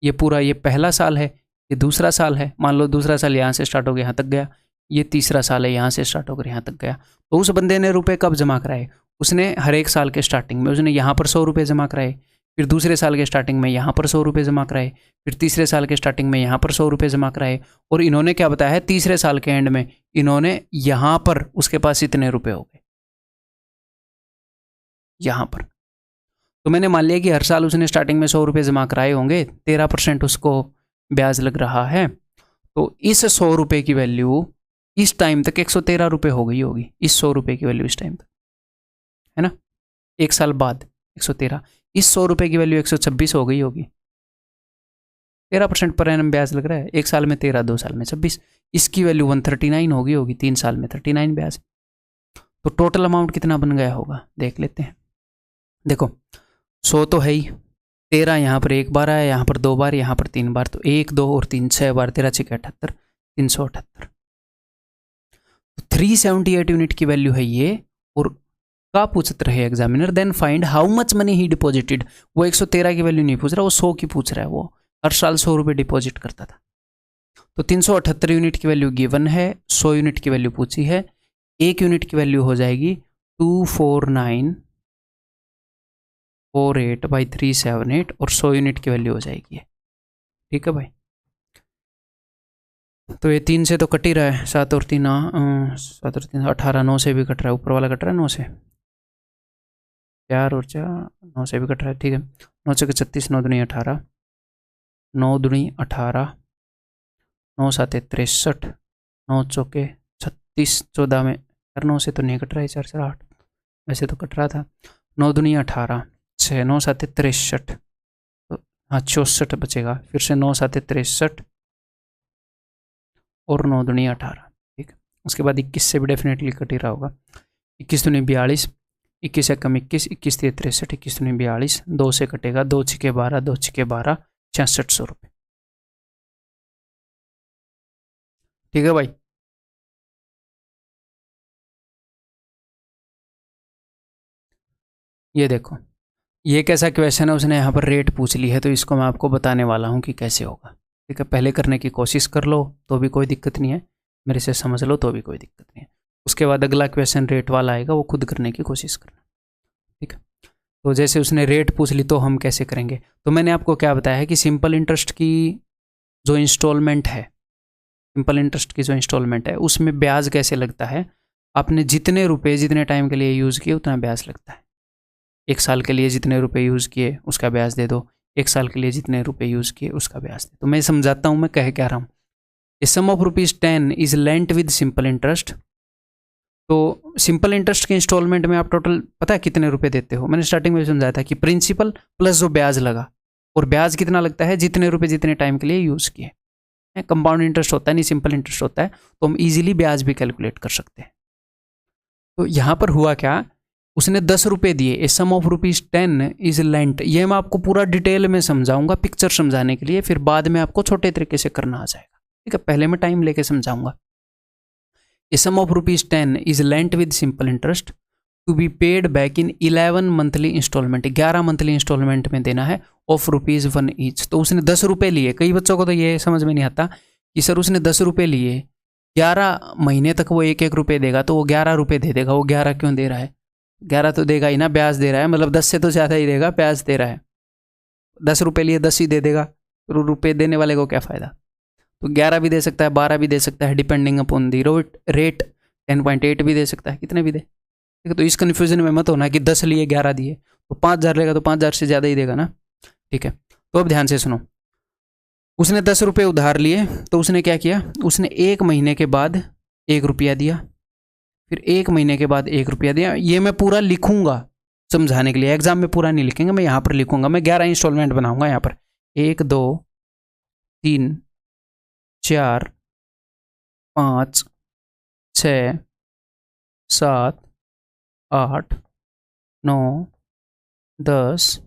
ये पूरा, ये पहला साल है, ये दूसरा साल है। मान लो दूसरा साल यहाँ से स्टार्ट हो गया यहाँ तक गया, ये तीसरा साल है यहाँ से स्टार्ट होकर यहाँ तक गया। तो उस बंदे ने रुपए कब जमा कराए, उसने हर एक साल के स्टार्टिंग में उसने यहाँ पर 100 रुपये जमा कराए, फिर दूसरे साल के स्टार्टिंग में यहाँ पर 100 रुपये जमा कराए, फिर तीसरे साल के स्टार्टिंग में यहाँ पर 100 रुपये जमा कराए, और इन्होंने क्या बताया है, तीसरे साल के एंड में इन्होंने यहाँ पर उसके पास इतने रुपये हो गए यहाँ पर। तो मैंने मान लिया कि हर साल उसने स्टार्टिंग में 100 रुपये जमा कराए होंगे, 13% उसको ब्याज लग रहा है। तो इस 100 रुपये की वैल्यू इस टाइम तक 113 रुपये हो गई होगी, इस 100 रुपये की वैल्यू इस टाइम तक, है ना। एक साल बाद 113, इस 100 रुपये की वैल्यू 126 हो गई होगी। 13% पर एनम ब्याज लग रहा है, एक साल में 13, 2 साल में 26, इसकी वैल्यू 139 हो गई होगी, 3 साल में 39 ब्याज। तो टोटल अमाउंट कितना बन गया होगा देख लेते हैं। देखो 100 तो है ही, 13 यहाँ पर एक बार आया, यहाँ पर 2 बार, यहाँ पर 3 बार, तो 1 2 और 3 6 बार, 13 6 78, 378। 378 यूनिट की वैल्यू है ये। और का पूछते रहे examiner, then find how much money he deposited. वो 113 की वैल्यू नहीं पूछ रहा, वो 100 की पूछ रहा है। वो हर साल 100 रुपये डिपॉजिट करता था। तो 378 यूनिट की वैल्यू गिवन है, 100 यूनिट की वैल्यू पूछी है। 1 यूनिट की वैल्यू हो जाएगी 24948/378, और 100 यूनिट की वैल्यू हो जाएगी, ठीक है भाई। तो ये 3 से तो कट ही रहा है, 7 और 3 7 और 3 18, 9 से भी कट रहा है, ऊपर वाला कट रहा है 9 से, 4 और 4 9 से भी कट रहा है, ठीक है। 9 से 36, 9 दूनी 18, 9 दूनी 18, 9 7 63, 9 चौके 36, 14 में, 9 से तो नहीं कट रहा है, 4 4 8, वैसे तो कट रहा था। 9 दूनी 18, 6 9 7 63, तो हाँ 64 बचेगा, फिर से 9 7 63 और 9 दूनी 18, ठीक है। उसके बाद 21 से भी डेफिनेटली कट ही रहा होगा। 21 दूनी 42, 21 से कम 21, 21 से 63, 21 दूनी 42, 2 से कटेगा, 2 छिके 12, 2 छिके 12, 6600 रुपये, ठीक है भाई। ये देखो, ये कैसा क्वेश्चन है, उसने यहाँ पर रेट पूछ ली है, तो इसको मैं आपको बताने वाला हूँ कि कैसे होगा। ठीक है, पहले करने की कोशिश कर लो तो भी कोई दिक्कत नहीं है, मेरे से समझ लो तो भी कोई दिक्कत नहीं है। उसके बाद अगला क्वेश्चन रेट वाला आएगा, वो खुद करने की कोशिश करना। ठीक है, तो जैसे उसने रेट पूछ ली तो हम कैसे करेंगे, तो मैंने आपको क्या बताया है कि सिंपल इंटरेस्ट की जो इंस्टॉलमेंट है, सिंपल इंटरेस्ट की जो इंस्टॉलमेंट है उसमें ब्याज कैसे लगता है, आपने जितने रुपए जितने टाइम के लिए यूज़ किए उतना ब्याज लगता है। 1 साल के लिए जितने रुपए यूज़ किए उसका ब्याज दे दो, 1 साल के लिए जितने रुपए यूज़ किए उसका ब्याज दे। तो मैं समझाता हूँ मैं कह क्या रहा हूँ। A sum of ₹10 is lent with simple interest. तो सिंपल इंटरेस्ट के इंस्टॉलमेंट में आप टोटल पता है कितने रुपए देते हो, मैंने स्टार्टिंग में समझाया था कि प्रिंसिपल प्लस जो ब्याज लगा, और ब्याज कितना लगता है, जितने रुपए जितने टाइम के लिए यूज़ किए। कंपाउंड इंटरेस्ट होता है, नहीं सिंपल इंटरेस्ट होता है, तो हम इजीली ब्याज भी कैलकुलेट कर सकते हैं। तो यहाँ पर हुआ क्या, उसने 10 रुपये दिए, ए सम ऑफ ₹10 इज लेंट। ये मैं आपको पूरा डिटेल में समझाऊंगा पिक्चर समझाने के लिए, फिर बाद में आपको छोटे तरीके से करना आ जाएगा। ठीक है, पहले मैं टाइम लेके समझाऊंगा। A sum of ₹10 is lent with simple interest to be paid back in 11 monthly instalment. 11 monthly instalment में देना है, ऑफ ₹1 ईच। तो उसने 10 रुपये लिए। कई बच्चों को तो ये समझ में नहीं आता कि सर उसने 10 रुपये लिए, 11 महीने तक वो 1-1 रुपये देगा, तो वो 11 रुपये दे देगा। वो 11 क्यों दे रहा है, 11 तो देगा ही ना, ब्याज दे रहा है, मतलब 10 से तो ज़्यादा ही देगा, ब्याज दे रहा है। 10 रुपये लिए 10 ही दे देगा, तो रुपये देने वाले को क्या फ़ायदा। तो 11 भी दे सकता है, 12 भी दे सकता है, डिपेंडिंग अपॉन दी रेट। 10.8 भी दे सकता है, कितने भी दे। ठीक है, तो इस कन्फ्यूजन में मत होना कि 10 लिए 11 दिए, तो 5,000 लेगा तो 5,000 से ज़्यादा ही देगा ना। ठीक है, तो अब ध्यान से सुनो। उसने 10 रुपये उधार लिए, तो उसने क्या किया, उसने 1 महीने के बाद 1 रुपया दिया, फिर 1 महीने के बाद 1 रुपया दिया। ये मैं पूरा लिखूंगा समझाने के लिए, एग्जाम में पूरा नहीं लिखेंगे, मैं यहाँ पर लिखूंगा। मैं 11 इंस्टॉलमेंट बनाऊंगा यहाँ पर, 1 2 3 4 5 6 7 8 9 10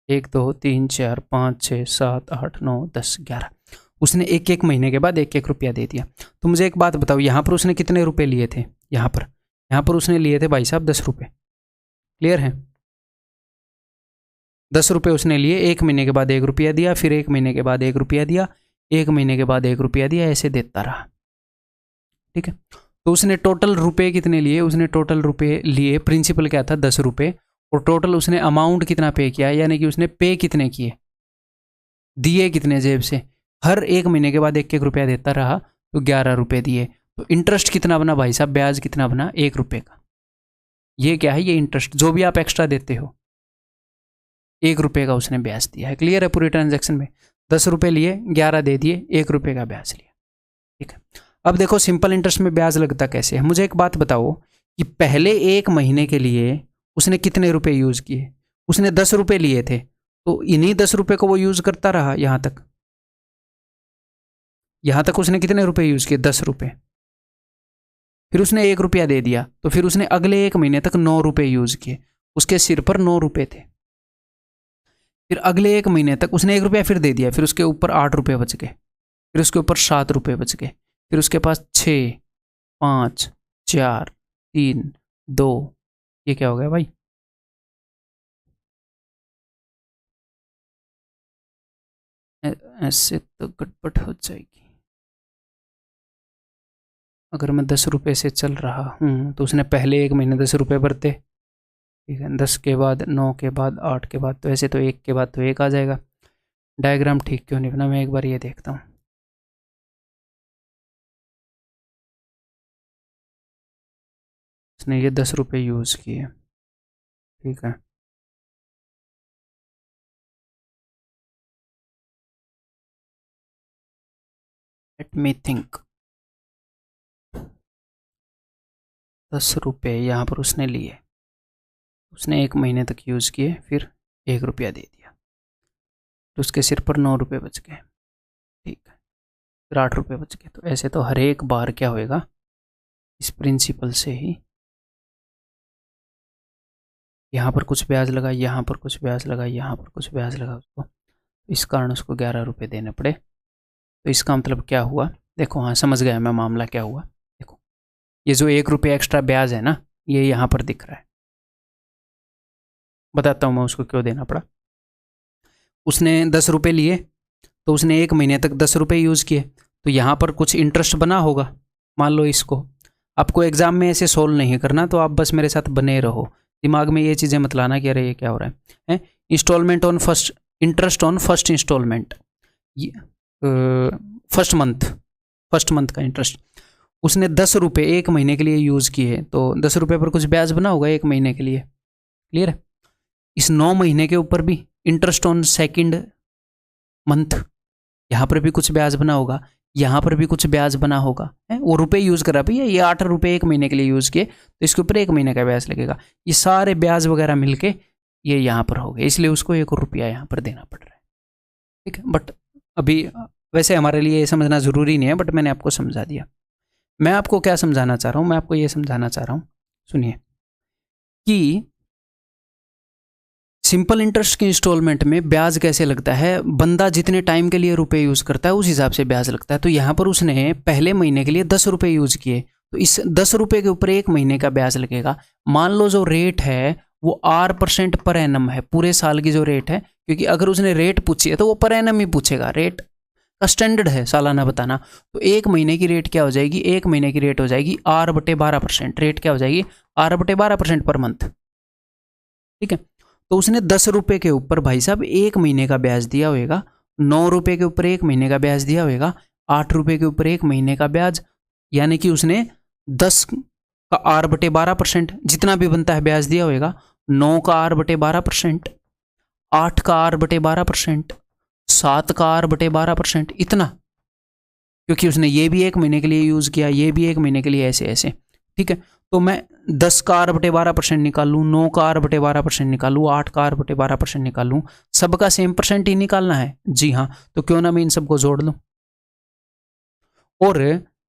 1 2 3 4 5 6 7 8 9 10 11। उसने 1-1 महीने के बाद 1-1 रुपया दे दिया। तो मुझे एक बात बताओ, यहाँ पर उसने कितने रुपए लिए थे, यहाँ पर उसने लिए थे भाई साहब 10 रुपये। क्लियर है, 10 रुपये उसने लिए, 1 महीने के बाद 1 रुपया दिया, फिर 1 महीने के बाद 1 रुपया दिया, 1 महीने के बाद 1 रुपया दिया, ऐसे देता रहा। ठीक है, तो उसने टोटल रुपए कितने लिए, उसने टोटल रुपए लिए, प्रिंसिपल क्या था 10 रुपये, और टोटल उसने अमाउंट कितना पे किया, यानी कि उसने पे कितने किए, दिए कितने जेब से। हर 1 महीने के बाद 1-1 रुपया देता रहा, तो 11 रुपये दिए। तो इंटरेस्ट कितना बना भाई साहब, ब्याज कितना बना, 1 रुपये का। ये क्या है, ये इंटरेस्ट जो भी आप एक्स्ट्रा देते हो, 1 रुपये का उसने ब्याज दिया है। क्लियर है पूरी ट्रांजैक्शन में, 10 रुपये लिए, 11 दे दिए, 1 रुपये का ब्याज लिया। ठीक है, अब देखो सिंपल इंटरेस्ट में ब्याज लगता कैसे है। मुझे एक बात बताओ कि पहले 1 महीने के लिए उसने कितने रुपए यूज़ किए, उसने 10 रुपये लिए थे, तो इन्हीं 10 रुपये को वो यूज़ करता रहा यहाँ तक उसने कितने रुपए यूज़ किए, 10 रुपये। फिर उसने 1 रुपया दे दिया, तो फिर उसने अगले 1 महीने तक 9 रुपये यूज़ किए, उसके सिर पर 9 रुपये थे। फिर अगले 1 महीने तक उसने 1 रुपया फिर दे दिया, फिर उसके ऊपर 8 रुपये बच गए, फिर उसके ऊपर 7 रुपये बच गए, फिर उसके पास 6 5 4 3 2, ये क्या हो गया भाई, ऐसे तो गड़बड़ हो जाएगी। अगर मैं 10 रुपये से चल रहा हूँ, तो उसने पहले 1 महीने 10 रुपये भरते। ठीक है, 10 के बाद 9 के बाद 8 के बाद, तो ऐसे तो 1 के बाद तो 1 आ जाएगा। डायग्राम ठीक क्यों नहीं बना, मैं एक बार ये देखता हूँ। उसने ये 10 रुपये यूज़ किए। ठीक है, लेट मी थिंक। 10 रुपये यहाँ पर उसने लिए, उसने 1 महीने तक यूज़ किए, फिर 1 रुपया दे दिया, तो उसके सिर पर 9 रुपये बच गए। ठीक है, फिर 8 रुपये बच गए। तो ऐसे तो हर एक बार क्या होएगा, इस प्रिंसिपल से ही यहाँ पर कुछ ब्याज लगा, यहाँ पर कुछ ब्याज लगा, यहाँ पर कुछ ब्याज लगा, उसको इस कारण उसको 11 रुपये देने पड़े। तो इसका मतलब क्या हुआ, देखो हाँ समझ गया मैं मामला क्या हुआ। देखो ये जो 1 रुपये एक्स्ट्रा ब्याज है ना, ये यहाँ पर दिख रहा है। बताता हूँ मैं उसको क्यों देना पड़ा। उसने 10 रुपये लिए, तो उसने 1 महीने तक 10 रुपये यूज़ किए, तो यहाँ पर कुछ इंटरेस्ट बना होगा। मान लो इसको आपको एग्जाम में ऐसे सोल्व नहीं करना, तो आप बस मेरे साथ बने रहो, दिमाग में ये चीज़ें मत लाना कि अरे ये क्या हो रहा है। Instalment on first, interest on first instalment, first month का इंटरेस्ट उसने 10 रुपये 1 महीने के लिए यूज़ किए, तो 10 रुपये पर कुछ ब्याज बना होगा 1 महीने के लिए। क्लियर है। इस 9 महीने के ऊपर भी इंटरेस्ट ऑन सेकंड मंथ, यहाँ पर भी कुछ ब्याज बना होगा, यहाँ पर भी कुछ ब्याज बना होगा। वो रुपए यूज़ करा भैया, ये 8 रुपये 1 महीने के लिए यूज़ किए, तो इसके ऊपर 1 महीने का ब्याज लगेगा। ये सारे ब्याज वगैरह मिलके ये यहाँ पर हो गए, इसलिए उसको 1 रुपया यहाँ पर देना पड़ रहा है। ठीक है, बट अभी वैसे हमारे लिए ये समझना ज़रूरी नहीं है, बट मैंने आपको समझा दिया। मैं आपको क्या समझाना चाह रहा हूँ, मैं आपको ये समझाना चाह रहा हूँ, सुनिए, कि सिंपल इंटरेस्ट की इंस्टॉलमेंट में ब्याज कैसे लगता है। बंदा जितने टाइम के लिए रुपए यूज़ करता है उस हिसाब से ब्याज लगता है। तो यहाँ पर उसने पहले महीने के लिए 10 रुपये यूज़ किए, तो इस 10 रुपये के ऊपर 1 महीने का ब्याज लगेगा। मान लो जो रेट है वो 8% पर एनम है, पूरे साल की जो रेट है, क्योंकि अगर उसने रेट पूछी है तो वो पर एनम ही पूछेगा, रेट का स्टैंडर्ड है सालाना बताना। तो 1 महीने की रेट क्या हो जाएगी, 1 महीने की रेट हो जाएगी 8/12%। रेट क्या हो जाएगी, 8/12% पर मंथ। ठीक है, तो उसने 10 रुपये के ऊपर भाई साहब 1 महीने का ब्याज दिया होगा, 9 रुपये के ऊपर 1 महीने का ब्याज दिया होगा, 8 रुपये के ऊपर 1 महीने का ब्याज, यानी कि उसने 10 का 8/12% जितना भी बनता है ब्याज दिया होगा, 9 का 8/12%, 8 का 8/12%, 7 का 8/12%, इतना, क्योंकि उसने ये भी 1 महीने के लिए यूज़ किया, ये भी 1 महीने के लिए, ऐसे ऐसे। ठीक है, तो मैं 10 का 8/12% निकालूँ, 9 का 8/12% निकालूँ, 8 का 8/12% निकालूँ, सबका सेम परसेंट ही निकालना है। जी हाँ, तो क्यों ना मैं इन सबको जोड़ लूँ। और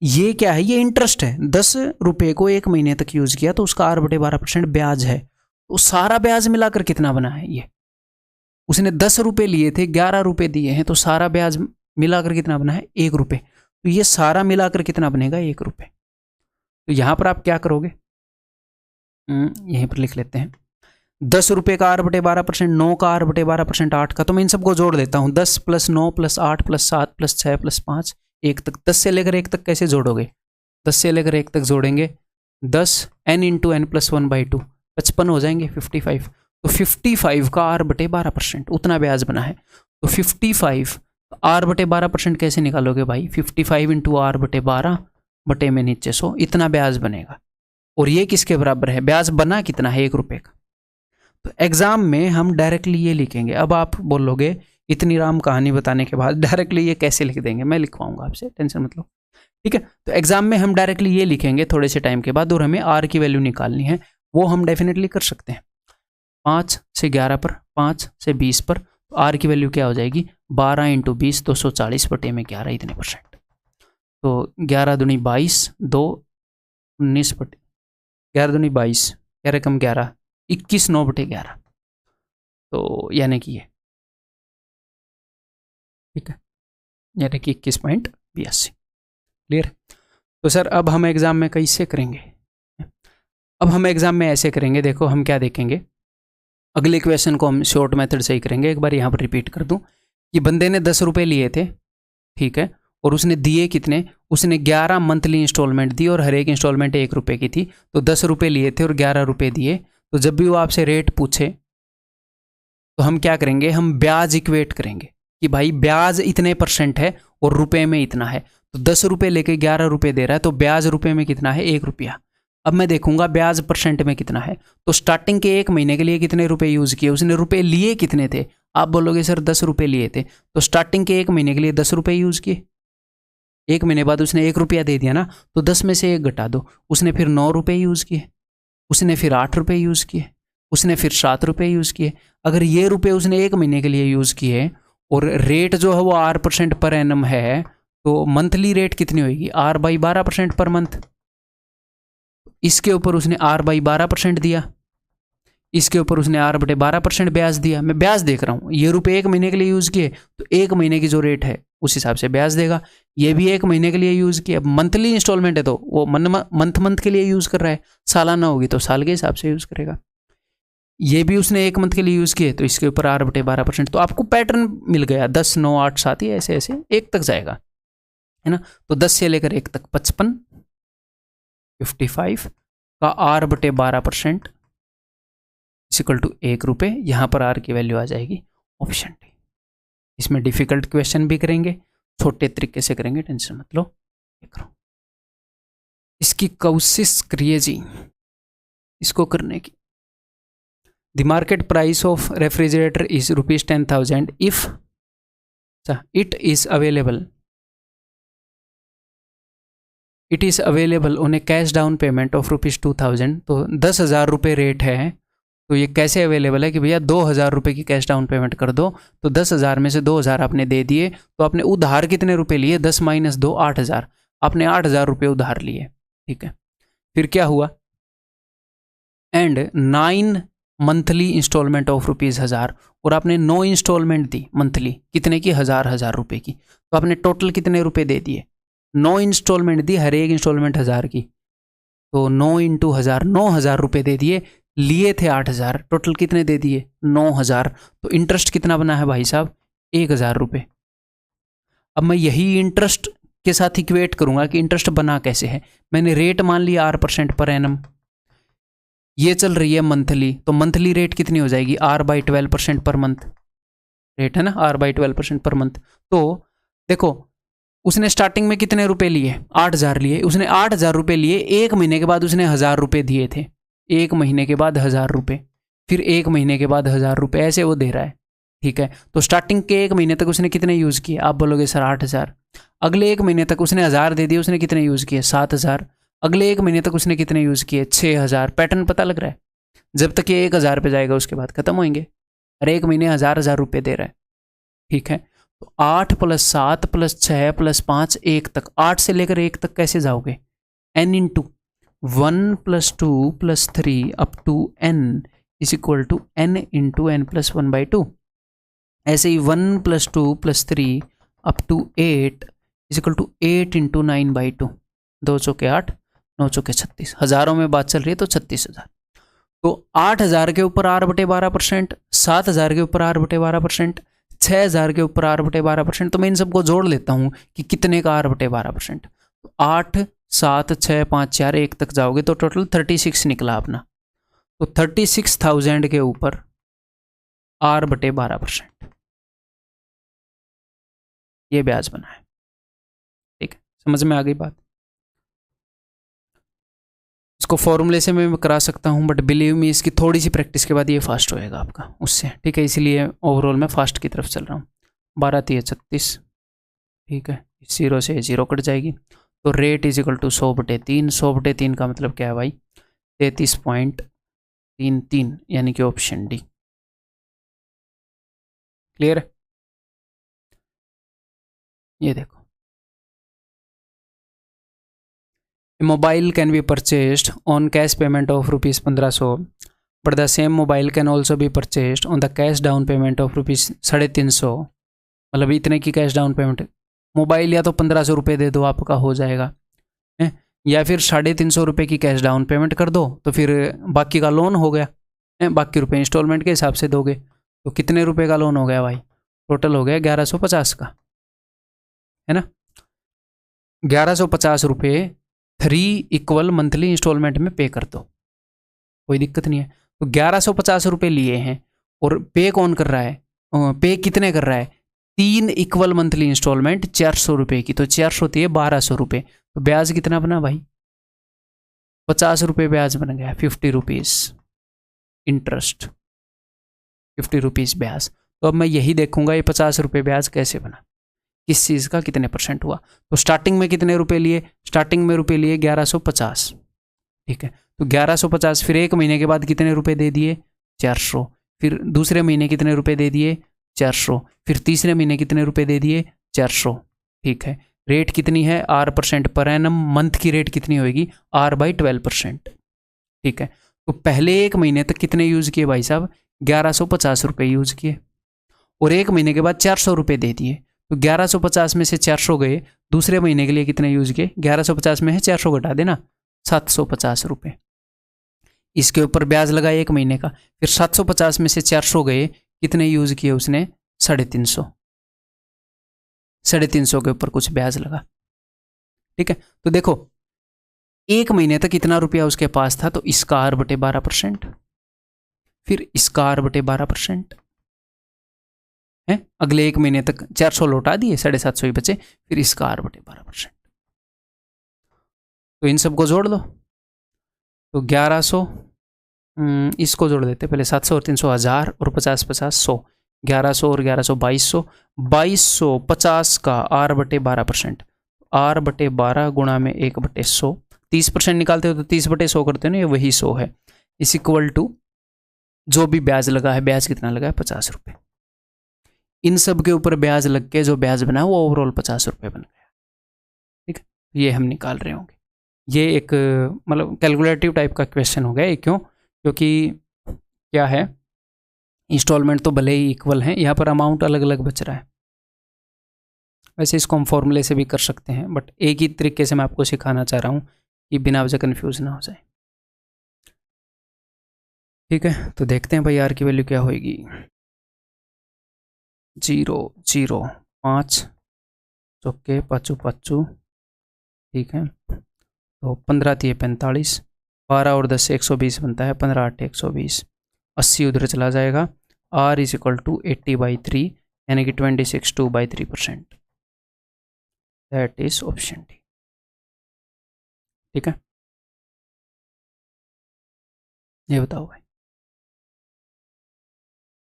ये क्या है, ये इंटरेस्ट है। 10 रुपये को 1 महीने तक यूज़ किया तो उसका 8/12% ब्याज है। तो सारा ब्याज मिलाकर कितना बना है, ये उसने 10 रुपये लिए थे, 11 रुपये दिए हैं, तो सारा ब्याज मिलाकर कितना बना है, 1 रुपये। तो ये सारा मिलाकर कितना बनेगा, 1 रुपये। तो यहाँ पर आप क्या करोगे, यहीं पर लिख लेते हैं, 10 रुपये का 8/12%, 9 का 8/12%, 8 का, तो मैं इन सबको जोड़ देता हूँ। 10 + 9 + 8 + 7 + 6 + 5, 1 तक। 10 से लेकर 1 तक कैसे जोड़ोगे, 10 से लेकर 1 तक जोड़ेंगे, 10 n × n + 1/2, 55 हो जाएंगे, 55। तो 55 का 8/12% उतना ब्याज बना है। तो 55 8/12% कैसे निकालोगे भाई, 55 × r/12 बटे में नीचे 100, इतना ब्याज बनेगा। और ये किसके बराबर है, ब्याज बना कितना है, 1 रुपये का। तो एग्जाम में हम डायरेक्टली ये लिखेंगे। अब आप बोलोगे इतनी राम कहानी बताने के बाद डायरेक्टली ये कैसे लिख देंगे, मैं लिखवाऊंगा आपसे, टेंशन मत लो। ठीक है, तो एग्जाम में हम डायरेक्टली ये लिखेंगे थोड़े से टाइम के बाद, और हमें आर की वैल्यू निकालनी है, वो हम डेफिनेटली कर सकते हैं। 5 से 11 पर, 5 से 20 पर, तो आर की वैल्यू क्या हो जाएगी, 12 × 20 240 बटे में 11, इतने %। तो 11 दूनी 22, 2 19 बटे 11 दूनी 22, 11 कम 11 21, 9 बटे 11, तो यानी कि ये, ठीक है, यानी कि 21.82। क्लियर। तो सर अब हम एग्जाम में कैसे करेंगे, अब हम एग्जाम में ऐसे करेंगे, देखो हम क्या देखेंगे, अगले क्वेश्चन को हम शॉर्ट मेथड से ही करेंगे। एक बार यहाँ पर रिपीट कर दूँ, कि बंदे ने 10 रुपये लिए थे, ठीक है, और उसने दिए कितने, उसने 11 मंथली इंस्टॉलमेंट दी, और हर एक इंस्टॉलमेंट 1 रुपये की थी। तो 10 रुपये लिए थे और 11 रुपये दिए। तो जब भी वो आपसे रेट पूछे तो हम क्या करेंगे, हम ब्याज इक्वेट करेंगे कि भाई ब्याज इतने % है और रुपए में इतना है। तो 10 रुपये लेके 11 रुपये दे रहा है, तो ब्याज रुपए में कितना है, 1 रुपया। अब मैं देखूंगा ब्याज % में कितना है। तो स्टार्टिंग के 1 महीने के लिए कितने रुपए यूज़ किए, उसने रुपए लिए कितने थे, आप बोलोगे सर 10 रुपये लिए थे, तो स्टार्टिंग के 1 महीने के लिए 10 रुपये यूज़ किए, 1 महीने बाद उसने 1 रुपया दे दिया ना, तो 10 में से 1 घटा दो। उसने फिर 9 रुपये यूज़ किए, उसने फिर 8 रुपये यूज़ किए, उसने फिर 7 रुपये यूज़ किए। अगर ये रुपये उसने 1 महीने के लिए यूज़ किए और रेट जो है वो 8% पर एनम है, तो मंथली रेट कितनी होगी, r/12% पर मंथ। इसके ऊपर उसने r/12% दिया, इसके ऊपर उसने R/12% ब्याज दिया। मैं ब्याज देख रहा हूँ, ये रुपये 1 महीने के लिए यूज़ किए तो 1 महीने की जो रेट है उस हिसाब से ब्याज देगा। ये भी 1 महीने के लिए यूज़ किया। अब मंथली इंस्टॉलमेंट है तो वो मंथ के लिए यूज़ कर रहा है, सालाना होगी तो साल के हिसाब से यूज़ करेगा। ये भी उसने 1 मंथ के लिए यूज़ किए तो इसके ऊपर R/12%। तो आपको पैटर्न मिल गया 10, 9, 8, 7 ही ऐसे ऐसे 1 तक जाएगा, है ना। तो 10 से लेकर 1 तक 55, 55 का R/12% इक्वल टू 1 रुपये। यहाँ पर R की वैल्यू आ जाएगी ऑप्शन डी। इसमें डिफिकल्ट क्वेश्चन भी करेंगे, छोटे तरीके से करेंगे, टेंशन मत लो। इसकी कोशिश करिए जी इसको करने की। The market price of refrigerator is ₹10,000 if it is available on A cash down payment of ₹2,000। तो 10,000 रुपये रेट है, तो ये कैसे अवेलेबल है कि भैया 2,000 रुपये की कैश डाउन पेमेंट कर दो। तो 10,000 में से 2,000 आपने दे दिए, तो आपने उधार कितने रुपए लिए? 10 - 2 8,000। आपने 8,000 रुपये उधार लिए, ठीक है। फिर क्या हुआ? एंड 9 मंथली इंस्टॉलमेंट ऑफ ₹1,000, और आपने 9 इंस्टॉलमेंट दी मंथली, कितने की? 1,000 रुपये की। तो आपने टोटल कितने रुपए दे दिए? 9 इंस्टॉलमेंट दी, हर एक इंस्टॉलमेंट 1,000 की, तो 9 × 1,000 9,000 रुपये दे दिए। लिए थे 8,000, टोटल कितने दे दिए? 9,000। तो इंटरेस्ट कितना बना है भाई साहब? 1,000 रुपये। अब मैं यही इंटरेस्ट के साथ इक्वेट करूंगा कि इंटरेस्ट बना कैसे है। मैंने रेट मान लिया R% पर एनम, ये चल रही है मंथली, तो मंथली रेट कितनी हो जाएगी? R/12% पर मंथ रेट है ना, R/12% पर मंथ। तो देखो उसने स्टार्टिंग में कितने रुपए लिए? 8,000 लिए। उसने 8,000 रुपये लिए, 1 महीने के बाद उसने 1,000 रुपये दिए थे। 1 महीने के बाद 1,000 रुपये, फिर 1 महीने के बाद 1,000 रुपये, ऐसे वो दे रहा है, ठीक है। तो स्टार्टिंग के 1 महीने तक उसने कितने यूज़ किए? आप बोलोगे सर 8,000। अगले 1 महीने तक उसने 1,000 दे दिए, उसने कितने यूज़ किए? 7,000। अगले 1 महीने तक उसने कितने यूज़ किए? 6,000। पैटर्न पता लग रहा है? जब तक ये 1,000 पे जाएगा उसके बाद खत्म होंगे। हर 1 महीने 1,000 रुपये दे रहा है, ठीक है। तो 8 + 7 + 6 + 5 1 तक, 8 से लेकर 1 तक कैसे जाओगे? n × 1 + 2 + 3 up to n is equal to n × n + 1/2। ऐसे ही 1 + 2 + 3 up to 8 is equal to 8 × 9/2। 2 चौके 8, 9 चौके 36। हज़ारों में बात चल रही है तो 36,000। तो 8,000 के ऊपर R/12%, 7,000 के ऊपर R/12%, 6,000 के ऊपर R/12%। तो मैं इन सबको जोड़ लेता हूँ कि कितने का R/12%। तो 8, 7, 6, 5, 4 1 तक जाओगे तो टोटल 36 निकला अपना। तो 36,000 के ऊपर R/12% ये ब्याज बना है, ठीक है। समझ में आ गई बात? इसको फॉर्मूले से मैं करा सकता हूँ, बट बिलीव मी इसकी थोड़ी सी प्रैक्टिस के बाद ये फास्ट होएगा आपका उससे, ठीक है। इसीलिए ओवरऑल मैं फास्ट की तरफ चल रहा हूँ। 12 × 3 = 36, ठीक है। 0 से 0 कट जाएगी, तो रेट इज इक्वल टू 100/3। 100/3 का मतलब क्या है भाई? 33.33, यानी कि ऑप्शन डी। क्लियर है? ये देखो, mobile can be purchased on cash payment of ₹1500, but the same mobile can also be purchased on the cash down payment of ₹350। मतलब इतने की कैश डाउन पेमेंट। मोबाइल या तो 1,500 रुपये दे दो, आपका हो जाएगा, है? या फिर 350 रुपये की कैश डाउन पेमेंट कर दो, तो फिर बाकी का लोन हो गया, है? बाकी रुपए इंस्टॉलमेंट के हिसाब से दोगे। तो कितने रुपए का लोन हो गया भाई? टोटल हो गया 1,150 का, है ना। 1,150 रुपये 3 इक्वल मंथली इंस्टॉलमेंट में पे कर दो, कोई दिक्कत नहीं है। तो 1,150 रुपये लिए हैं, और पे कौन कर रहा है? पे कितने कर रहा है? 3 इक्वल मंथली इंस्टॉलमेंट 400 रुपये की, तो 400 होती है 1,200 रुपये। तो ब्याज कितना बना भाई? 50 रुपये ब्याज बन गया। 50 रुपीज़ इंटरेस्ट, 50 रुपीज़ ब्याज। तो अब मैं यही देखूंगा ये 50 रुपये ब्याज कैसे बना, किस चीज़ का कितने % हुआ। तो स्टार्टिंग में कितने रुपए लिए? स्टार्टिंग में रुपए लिए 1,150, ठीक है। तो 1,150, फिर 1 महीने के बाद कितने रुपए दे दिए? 400। फिर दूसरे महीने कितने रुपए दे दिए? 400। फिर तीसरे महीने कितने रुपए दे दिए? 400, ठीक है। रेट कितनी है? R% per annum. मंथ की रेट कितनी होगी? R/12%, ठीक है। तो पहले 1 महीने तक कितने यूज़ किए भाई साहब, 1150 रुपये यूज़ किए, और 1 महीने के बाद 400 रुपये दे दिए। तो 1150 में से 400 गए, दूसरे महीने के लिए कितने यूज़ किए, 1150 में है 400 घटा देना, 750 रुपये। इसके ऊपर ब्याज लगा 1 महीने का, फिर 750 में से 400 गए, कितने यूज़ किए उसने, 350। 350 के ऊपर कुछ ब्याज लगा। ठीक है, तो देखो 1 महीने तक इतना रुपया उसके पास था, तो इसका R/12%, फिर इसका R/12% है। अगले 1 महीने तक 400 लौटा दिए, 750 ही बचे, फिर इसका R/12%। तो इन सबको जोड़ दो, तो 1100, इसको जोड़ देते पहले, 700 और 300 1000, और 50 50 100, 1100 और 1100 2200, 2250 का R/12%, R/12 गुणा में 1/100, 30% निकालते हो तो 30/100 करते हो ना, ये वही 100 है, इस इक्वल टू जो भी ब्याज लगा है, ब्याज कितना लगा है, 50 रुपये। इन सब के ऊपर ब्याज लग के जो ब्याज बना वो ओवरऑल 50 रुपये बन गया। ठीक है, ये हम निकाल रहे होंगे। ये एक मतलब कैलकुलेटिव टाइप का क्वेश्चन हो गया ये, क्यों, क्योंकि क्या है, इंस्टॉलमेंट तो भले ही इक्वल हैं, यहाँ पर अमाउंट अलग अलग बच रहा है। वैसे इसको हम फॉर्मूले से भी कर सकते हैं, बट एक ही तरीके से मैं आपको सिखाना चाह रहा हूँ कि बिना वजह कन्फ्यूज ना हो जाए। ठीक है, तो देखते हैं भाई आर की वैल्यू क्या होगी। 0 0 5 चौके पाँचों पाँचों, ठीक है, तो 15 थी 45, 12 और 10 से 120 बनता है, 15 8 120, 80 उधर चला जाएगा। R इज इक्वल टू 80/3, यानी कि 26 2/3%। That is option D. ठीक है, ये बताओ भाई।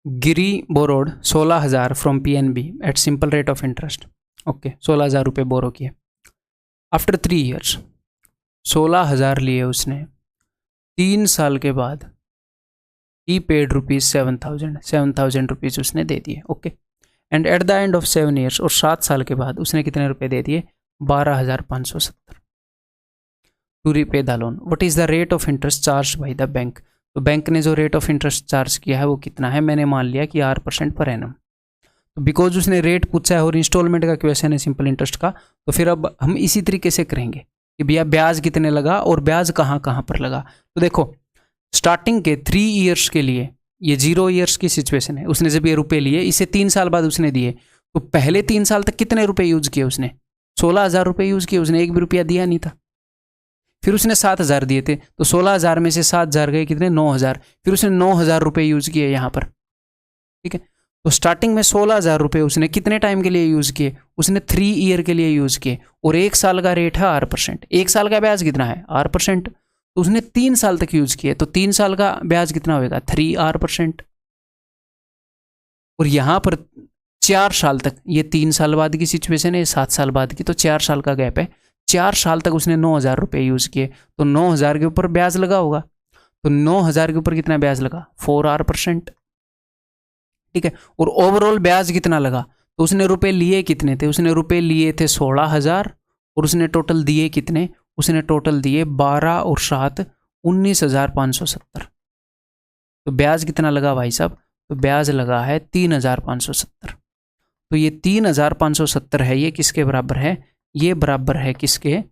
Giri borrowed 16,000 from PNB at simple rate of interest. Okay, 16,000 रुपये बोरो किए। आफ्टर 3 ईयर्स 16,000 लिए उसने, 3 साल के बाद ही पेड ₹7,000 रुपीज़ उसने दे दिए। Okay, and at the end of 7 years, और 7 साल के बाद उसने कितने रुपए दे दिए, 12,570 to repay the loan. What is the rate of interest charge by the bank. तो बैंक ने जो रेट ऑफ इंटरेस्ट चार्ज किया है वो कितना है, मैंने मान लिया कि 8% पर एनम। तो बिकॉज उसने रेट पूछा है और इंस्टॉलमेंट का क्वेश्चन है सिंपल इंटरेस्ट का, तो फिर अब हम इसी तरीके से करेंगे कि भैया ब्याज कितने लगा और ब्याज कहाँ कहाँ पर लगा। तो देखो स्टार्टिंग के 3 ईयर्स के लिए, ये 0 ईयर्स की सिचुएशन है, उसने जब ये रुपए लिए, इसे 3 साल बाद उसने दिए, तो पहले 3 साल तक कितने रुपए यूज किए उसने, 16,000 रुपये यूज किए उसने, एक भी रुपया दिया नहीं था। फिर उसने 7,000 दिए थे, तो 16,000 में से 7,000 गए कितने, 9,000, फिर उसने 9,000 रुपये यूज किए यहाँ पर। ठीक है, तो स्टार्टिंग में 16,000 रुपये उसने कितने टाइम के लिए यूज किए, उसने 3 ईयर के लिए यूज किए, और 1 साल का रेट है 8%, 1 साल का ब्याज कितना है 8%, तो उसने 3 साल तक यूज किए, तो 3 साल का ब्याज कितना होगा 3R%। और यहां पर 4 साल तक, ये 3 साल बाद की सिचुएशन है, 7 साल बाद की, तो 4 साल का गैप है, 4 साल तक उसने 9,000 रुपये यूज किए, तो 9,000 के ऊपर ब्याज लगा होगा, तो 9,000 के ऊपर कितना ब्याज लगा 4R%। ठीक है, और ओवरऑल ब्याज कितना लगा, तो उसने रुपए लिए कितने थे, उसने रुपए लिए थे 16,000, और उसने टोटल दिए कितने, उसने टोटल दिए 12 और 7 19,570। तो ब्याज कितना लगा भाई साहब, तो ब्याज लगा है 3,570। तो ये 3,570 है, ये किसके बराबर है, ये बराबर है किसके,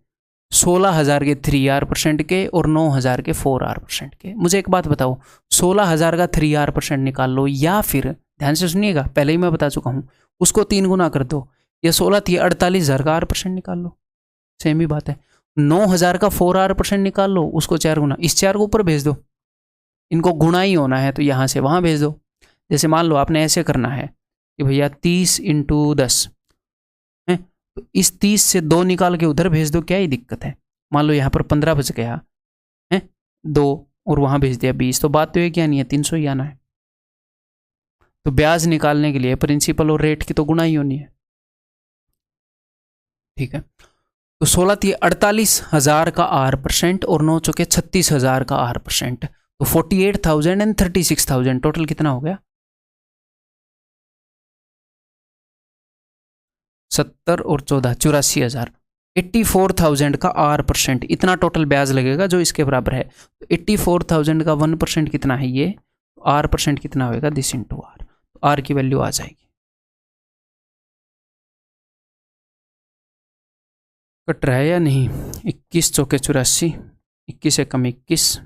16,000 के 3R% के और 9,000 के 4R% के। मुझे एक बात बताओ, 16,000 का 3R% निकाल लो, या फिर ध्यान से सुनिएगा, पहले ही मैं बता चुका हूँ, उसको 3 गुना कर दो, या 16 थी 48,000 का R% निकाल लो, सेम ही बात है। 9,000 का 4R% निकाल लो, उसको 4 गुना, इस 4 को ऊपर भेज दो, इनको गुणा ही होना है तो यहाँ से वहाँ भेज दो। जैसे मान लो आपने ऐसे करना है कि भैया 30 × 10 है, तो इस 30 से 2 निकाल के उधर भेज दो, क्या ही दिक्कत है। मान लो यहाँ पर 15 बच गया है, 2 और वहाँ भेज दिया 20, तो बात तो ये क्या नहीं है, 300 ही आना है। तो ब्याज निकालने के लिए प्रिंसिपल और रेट की तो गुणा ही होनी है। ठीक है, तो 16 थी 48,000 का R% और 9 चौके 36,000 का R%, तो 48,000 एंड 36,000 टोटल कितना हो गया, 70 और 14 84,000। 84,000 का R%, इतना टोटल ब्याज लगेगा जो इसके बराबर है। तो 84,000 का 1% कितना है ये, R% कितना होगा, दिस इंटू आर, आर की वैल्यू आ जाएगी। कट रहा है या नहीं, 21 चौके 84, 21 से कम 21,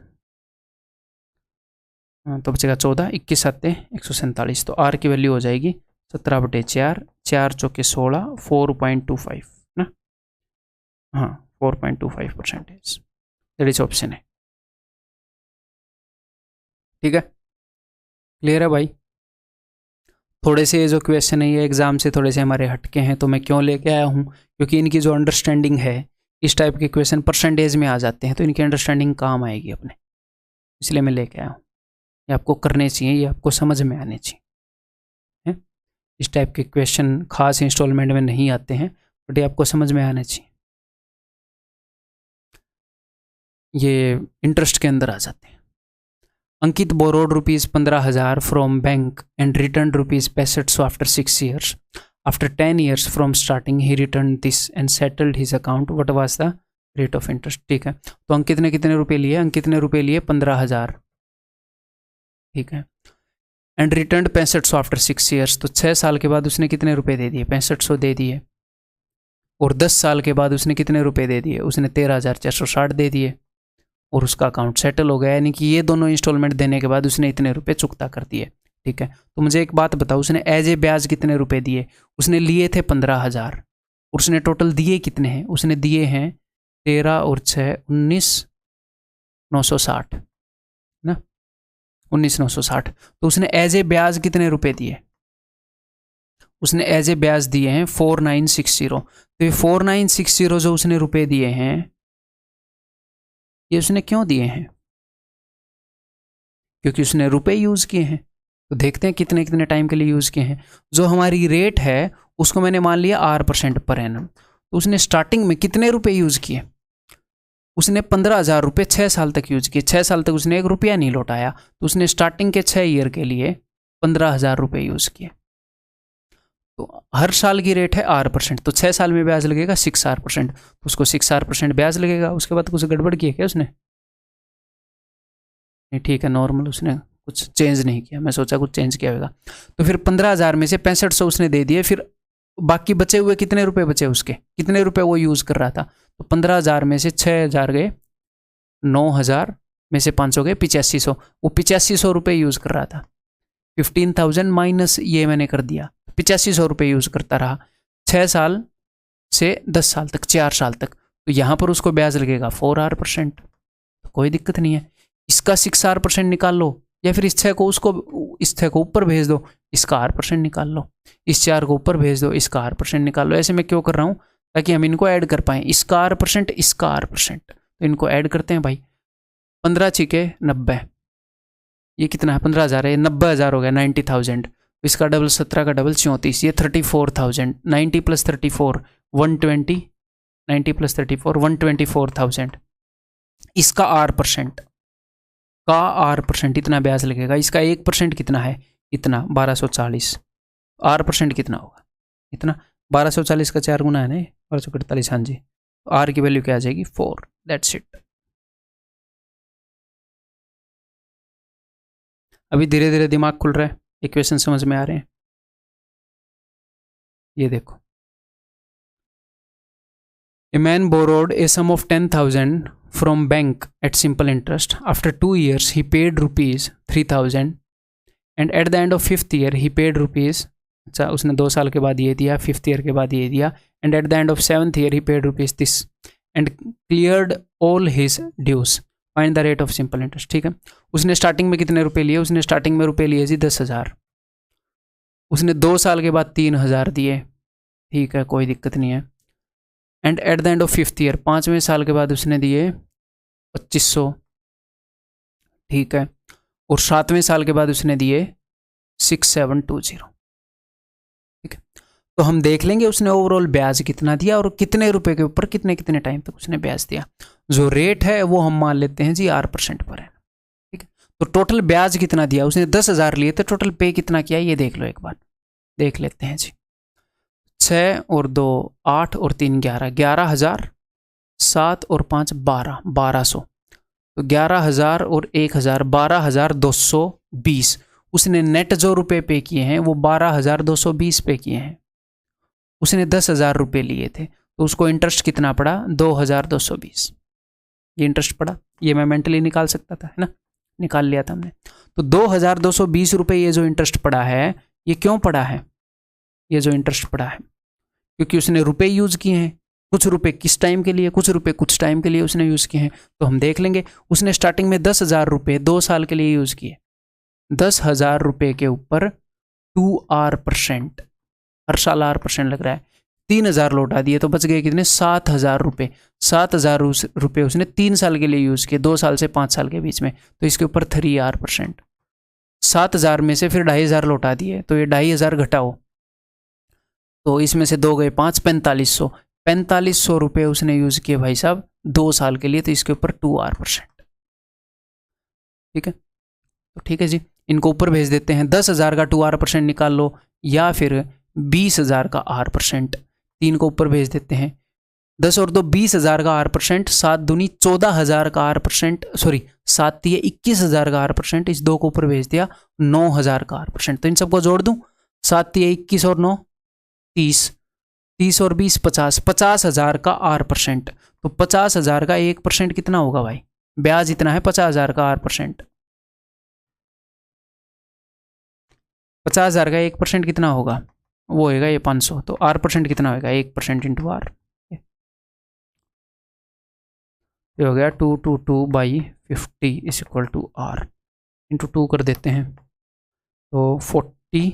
तो बचेगा 14, 21 7 147, तो आर की वैल्यू हो जाएगी 17/4, 4 चौके 16, 4.25 ना, हाँ 4.25%, दैट इज ऑप्शन है। ठीक है, क्लियर है भाई। थोड़े से ये जो क्वेश्चन है ये एग्जाम से थोड़े से हमारे हटके हैं, तो मैं क्यों लेके आया हूँ, क्योंकि इनकी जो अंडरस्टैंडिंग है, इस टाइप के क्वेश्चन परसेंटेज में आ जाते हैं तो इनकी अंडरस्टैंडिंग काम आएगी अपने, इसलिए मैं लेके आया हूँ। ये आपको करने चाहिए, ये आपको समझ में आने चाहिए है? इस टाइप के क्वेश्चन खास इंस्टॉलमेंट में नहीं आते हैं, बट ये आपको समझ में आने चाहिए, ये इंटरेस्ट के अंदर आ जाते हैं। Ankit borrowed ₹15,000 from bank and return ₹6500 after 6 years. After 10 years from starting, he returned this and settled his account. What was the rate of interest? ठीक है, तो अंकित ने कितने रुपए लिए, अंकित ने रुपए लिए 15,000, ठीक है, एंड रिटर्न 6500 आफ्टर 6 years, तो 6 साल के बाद उसने कितने रुपए दे दिए, 6500 दे दिए, और 10 साल के बाद उसने कितने रुपए दे दिए, उसने 13,460 दे दिए, और उसका अकाउंट सेटल हो गया, यानी कि ये दोनों इंस्टॉलमेंट देने के बाद उसने इतने रुपए चुकता कर दिए। ठीक है, तो मुझे एक बात बताओ, उसने एज ए ब्याज कितने रुपए दिए, उसने लिए थे 15,000, और उसने टोटल दिए कितने हैं, उसने दिए हैं 13 और 6 19,960 ना, 19,960, तो उसने एज ए ब्याज कितने रुपए दिए, उसने एज ए ब्याज दिए हैं 4960। तो ये 4960 जो उसने रुपए दिए हैं, ये उसने क्यों दिए हैं, क्योंकि उसने रुपए यूज किए हैं। तो देखते हैं कितने कितने टाइम के लिए यूज किए हैं। जो हमारी रेट है उसको मैंने मान लिया R% पर एनम, तो उसने स्टार्टिंग में कितने रुपए यूज किए, उसने 15,000 रुपये 6 साल तक यूज किए, 6 साल तक उसने 1 रुपया नहीं लौटाया, तो उसने स्टार्टिंग के 6 ईयर के लिए 15,000 रुपये यूज किए। तो हर साल की रेट है R%, तो 6 साल में ब्याज लगेगा 6R%, तो उसको 6R% ब्याज लगेगा। उसके बाद कुछ गड़बड़ की है क्या उसने, नहीं ठीक है, नॉर्मल, उसने कुछ चेंज नहीं किया, मैं सोचा कुछ चेंज किया होगा। तो फिर 15,000 में से 6500 उसने दे दिए, फिर बाकी बचे हुए कितने रुपए बचे, उसके कितने रुपए वो यूज कर रहा था, तो 15,000 में से 6,000 गए, 9,000 में से 500 गए, 8500, वो 8500 रुपये यूज कर रहा था। 15,000 माइनस ये मैंने कर दिया, 8500 रुपये यूज करता रहा 6 साल से 10 साल तक, 4 साल तक, तो यहाँ पर उसको ब्याज लगेगा 4R%, तो कोई दिक्कत नहीं है। इसका 6R% निकाल लो, या फिर इस 6 को इस 6 को ऊपर भेज दो, इसका R% निकाल लो, इस 4 को ऊपर भेज दो, इसका R% निकाल लो। ऐसे मैं क्यों कर रहा हूँ, ताकि हम इनको ऐड कर पाएँ, इसका R%, इसका R%, तो इनको ऐड करते हैं भाई। 15 छिके 90, ये कितना है, 15,000 है, ये 90,000 हो गया, 90,000, इसका डबल 17 का डबल 34, ये 34,000, 90 + 34 120, 90 + 34 124,000, इसका R% का R% इतना ब्याज लगेगा। इसका 1% कितना है, इतना 1240, R% कितना होगा, इतना 1240 का 4 गुना है ना, 1248, हाँ जी, R की वैल्यू क्या आ जाएगी 4, दैट्स इट। अभी धीरे धीरे दिमाग खुल रहा है, इक्वेशन समझ में आ रहे हैं। ये देखो, a man borrowed a sum of 10,000 from bank at simple interest. After 2 years he paid ₹3,000 and at the end of 5th year he paid rupees, अच्छा उसने 2 साल के बाद ये दिया, 5th year के बाद ये दिया, and at the end of 7th year he paid rupees this and cleared all his dues. Find the rate of simple interest। ठीक है, उसने स्टार्टिंग में कितने रुपए लिए, उसने स्टार्टिंग में रुपए लिए जी 10,000, उसने 2 साल के बाद 3,000 दिए, ठीक है कोई दिक्कत नहीं है, and at the end of 5th year 5वें साल के बाद उसने दिए 2,500, ठीक है, और 7वें साल के बाद उसने दिए 6,720, ठीक है। तो हम देख लेंगे उसने ओवरऑल ब्याज कितना दिया और कितने रुपए के ऊपर कितने कितने टाइम तक उसने ब्याज दिया। जो रेट है वो हम मान लेते हैं जी R% पर है, ठीक है। तो टोटल ब्याज कितना दिया, उसने 10,000 लिए थे, टोटल पे कितना किया ये देख लो, एक बार देख लेते हैं जी। 6 और 2 8 और 3 11, 11,000, 7 और 5 12, 1200। तो 11,000 और 1,000, 12,220। उसने नेट जो रुपए पे किए हैं वो 12,220 पे किए हैं। उसने 10,000 रुपये लिए थे, तो उसको इंटरेस्ट कितना पड़ा? 2,220। ये इंटरेस्ट पड़ा, ये मैं मेंटली निकाल सकता था, है ना, निकाल लिया था हमने। तो 2,220 रुपये ये जो इंटरेस्ट पड़ा है, ये क्यों पड़ा है? ये जो इंटरेस्ट पड़ा है क्योंकि उसने रुपए यूज किए हैं। कुछ रुपए किस टाइम के लिए, कुछ रुपए कुछ टाइम के लिए उसने यूज किए हैं। तो हम देख लेंगे, उसने स्टार्टिंग में 10,000 रुपये 2 साल के लिए यूज किए। 10,000 रुपये के ऊपर 2R%, हर साल R% लग रहा है। 3,000 लौटा दिए तो बच गए कितने? 7,000 रुपये। 7,000 रुपये उसने 3 साल के लिए यूज किए, 2 साल से 5 साल के बीच में, तो इसके ऊपर 3R%। 7,000 में से फिर 2,500 लौटा दिए, तो ये 2,500 घटाओ, तो इसमें से 2 गए 5, 4500। 4500 रुपये उसने यूज किए भाई साहब 2 साल के लिए, तो इसके ऊपर 2R%। ठीक है, तो ठीक है जी, इनको ऊपर भेज देते हैं। 10,000 का 2R% निकाल लो, या फिर 20,000 का R%, 3 को ऊपर भेज देते हैं। 10 और 2 20,000 का R%, 7 दूनी 14,000 का R%, सॉरी 7 तिये 21,000 का R%, इस 2 को ऊपर भेज दिया, 9,000 का R%। तो इन सबको जोड़ दूं, 7 तिये 21 और 9 30, 30 और 20 50, 50,000 का R%। तो 50,000 का 1% कितना होगा भाई? ब्याज इतना है 50,000 का R%। 50,000 का 1% कितना होगा? वो होएगा ये 500। तो R% कितना होगा? 1% इंटू R। ये हो गया 222/50 is equal to R into 2 कर देते हैं, तो 40,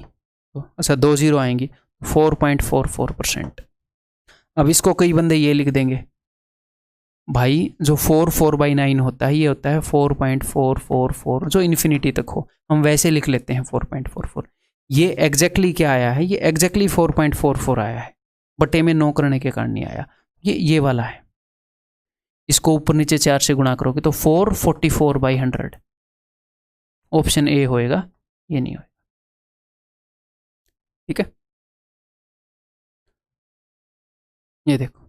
तो अच्छा 2 0 आएंगी, 4.44%। अब इसको कई बंदे ये लिख देंगे भाई, जो 4/9 होता है ये होता है 4.444, जो इन्फिनिटी तक हो, हम वैसे लिख लेते हैं 4.44। ये एग्जैक्टली क्या आया है? ये एग्जैक्टली 4.44 आया है, बटे में 9 करने के कारण नहीं आया। ये वाला है, इसको ऊपर नीचे 4 से गुणा करोगे तो 444/100। ऑप्शन ए होएगा, ये नहीं होएगा। ठीक है, ये देखो,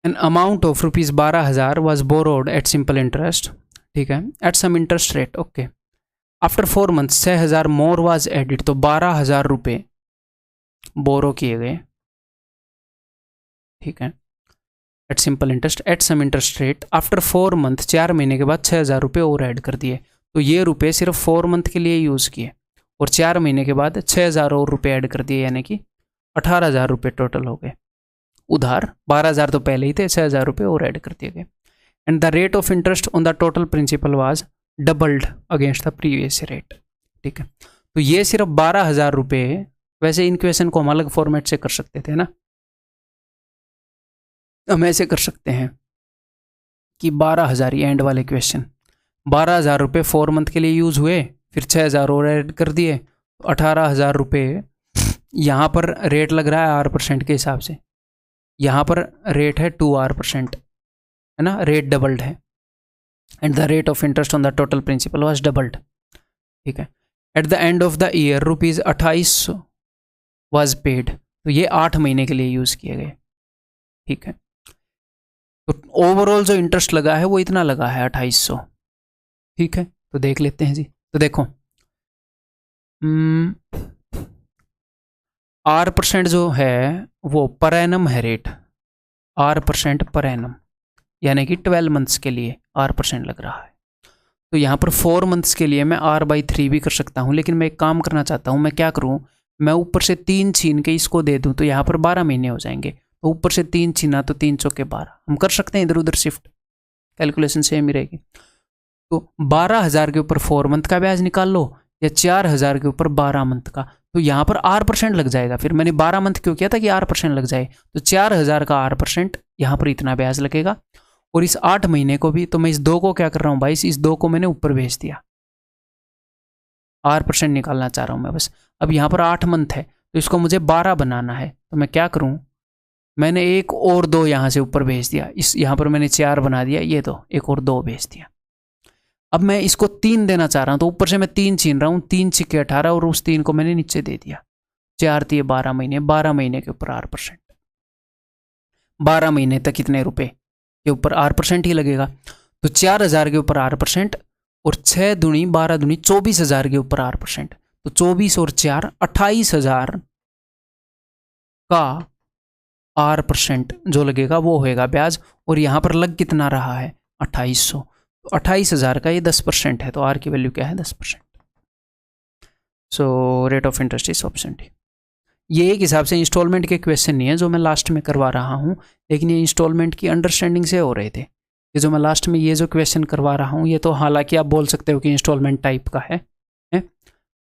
an amount of rupees 12,000 was borrowed at simple interest, ठीक है, at some interest rate, okay. After 4 months 6,000 more was added, तो 12,000 रुपये बोरो किए गए, ठीक है, at simple interest at some interest rate. After 4 month, 4 महीने के बाद 6,000 रुपये और ऐड कर दिए, तो ये रुपये सिर्फ 4 मंथ के लिए यूज़ किए, और 4 महीने के बाद 6,000 और रुपये ऐड कर दिए, यानी कि 18,000 रुपये टोटल हो गए। उधार 12,000 तो पहले ही थे, 6,000 रुपये और ऐड कर दिए गए। And the rate of interest on the total principal was doubled against the previous rate, ठीक है। तो ये सिर्फ 12,000 रुपये, वैसे इन क्वेश्चन को हम अलग फॉर्मेट से कर सकते थे ना, हम ऐसे कर सकते हैं कि 12,000, ये एंड वाले क्वेश्चन, 12,000 रुपये 4 मंथ के लिए यूज़ हुए, फिर 6,000 और ऐड कर दिए, 18,000 रुपये। यहाँ पर रेट लग रहा है R% के हिसाब से, यहाँ पर रेट है 2R%, है ना, रेट डबल्ड है। And the rate of interest on the total principal was doubled, ठीक है। At the end of the year rupees 2800 was paid, तो ये 8 महीने के लिए यूज़ किए गए, ठीक है। तो ओवरऑल जो इंटरेस्ट लगा है वो इतना लगा है 2800, ठीक है। तो देख लेते हैं जी, तो देखो R% जो है वो पर एनम है रेट, R% पर एनम, यानी कि 12 मंथ्स के लिए R% लग रहा है। तो यहाँ पर 4 मंथ्स के लिए मैं R/3 भी कर सकता हूँ, लेकिन मैं एक काम करना चाहता हूँ, मैं क्या करूँ, मैं ऊपर से 3 छीन के इसको दे दूँ, तो यहाँ पर 12 महीने हो जाएंगे। तो ऊपर से 3 छीना तो 3 चौके 12, हम कर सकते हैं इधर उधर शिफ्ट, कैलकुलेशन सेम ही रहेगी। तो 12,000 के ऊपर 4 मंथ का ब्याज निकाल लो, या 4,000 के ऊपर 12 मंथ का, तो यहाँ पर R% लग जाएगा। फिर मैंने 12 मंथ क्यों किया था कि R% लग जाए, तो 4,000 का R%, यहाँ पर इतना ब्याज लगेगा। और इस 8 महीने को भी, तो मैं इस 2 को क्या कर रहा हूँ भाई, इस 2 को मैंने ऊपर भेज दिया, R% निकालना चाह रहा हूँ मैं बस। अब यहाँ पर 8 मंथ है, तो इसको मुझे 12 बनाना है, तो मैं क्या करूँ, मैंने 1 और 2 यहाँ से ऊपर भेज दिया, इस यहाँ पर मैंने 4 बना दिया, ये तो 1 और 2 भेज दिया। अब मैं इसको 3 देना चाह रहा हूँ, तो ऊपर से मैं 3 छीन रहा हूँ, 3 छिक्के 18 और उस 3 को मैंने नीचे दे दिया। 4 दिए 12 महीने, 12 महीने के ऊपर 8%, 12 महीने तक कितने रुपए के ऊपर 8% ही लगेगा। तो 4000 के ऊपर 8% और 6 दूनी 12 दूनी 24,000 के ऊपर 8%, तो 24 और 4 28,000 का 8% जो लगेगा वो होएगा ब्याज। और यहाँ पर लग कितना रहा है 2800, तो 28,000 का ये 10% है, तो आर की वैल्यू क्या है 10%। So rate of interest is option D. ये एक हिसाब से इंस्टॉलमेंट के क्वेश्चन नहीं है जो मैं लास्ट में करवा रहा हूँ, लेकिन ये इंस्टॉलमेंट की अंडरस्टैंडिंग से हो रहे थे। ये जो मैं लास्ट में ये जो क्वेश्चन करवा रहा हूँ, ये तो हालांकि आप बोल सकते हो कि इंस्टॉलमेंट टाइप का है,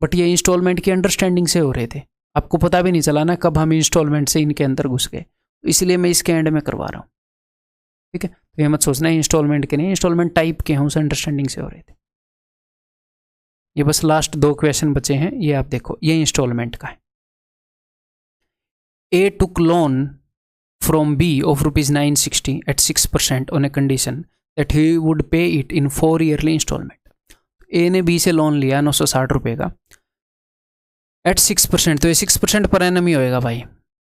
बट ये इंस्टॉलमेंट की अंडरस्टैंडिंग से हो रहे थे। आपको पता भी नहीं चला ना कब हम इंस्टॉलमेंट से इनके अंदर घुस गए, तो इसलिए मैं इसके एंड में करवा रहा हूँ। ठीक है, तो ये मत सोचना इंस्टॉलमेंट के नहीं, इंस्टॉलमेंट टाइप के हैं, उस अंडरस्टैंडिंग से हो रहे थे। ये बस लास्ट 2 क्वेश्चन बचे हैं, ये आप देखो, ये इंस्टॉलमेंट का है। A took loan from B of ₹960 at 6% on a condition that he would pay it in 4 yearly installment। A ने B से लोन लिया 960 रुपये का एट 6%, तो ये 6% पर एनम ही होएगा भाई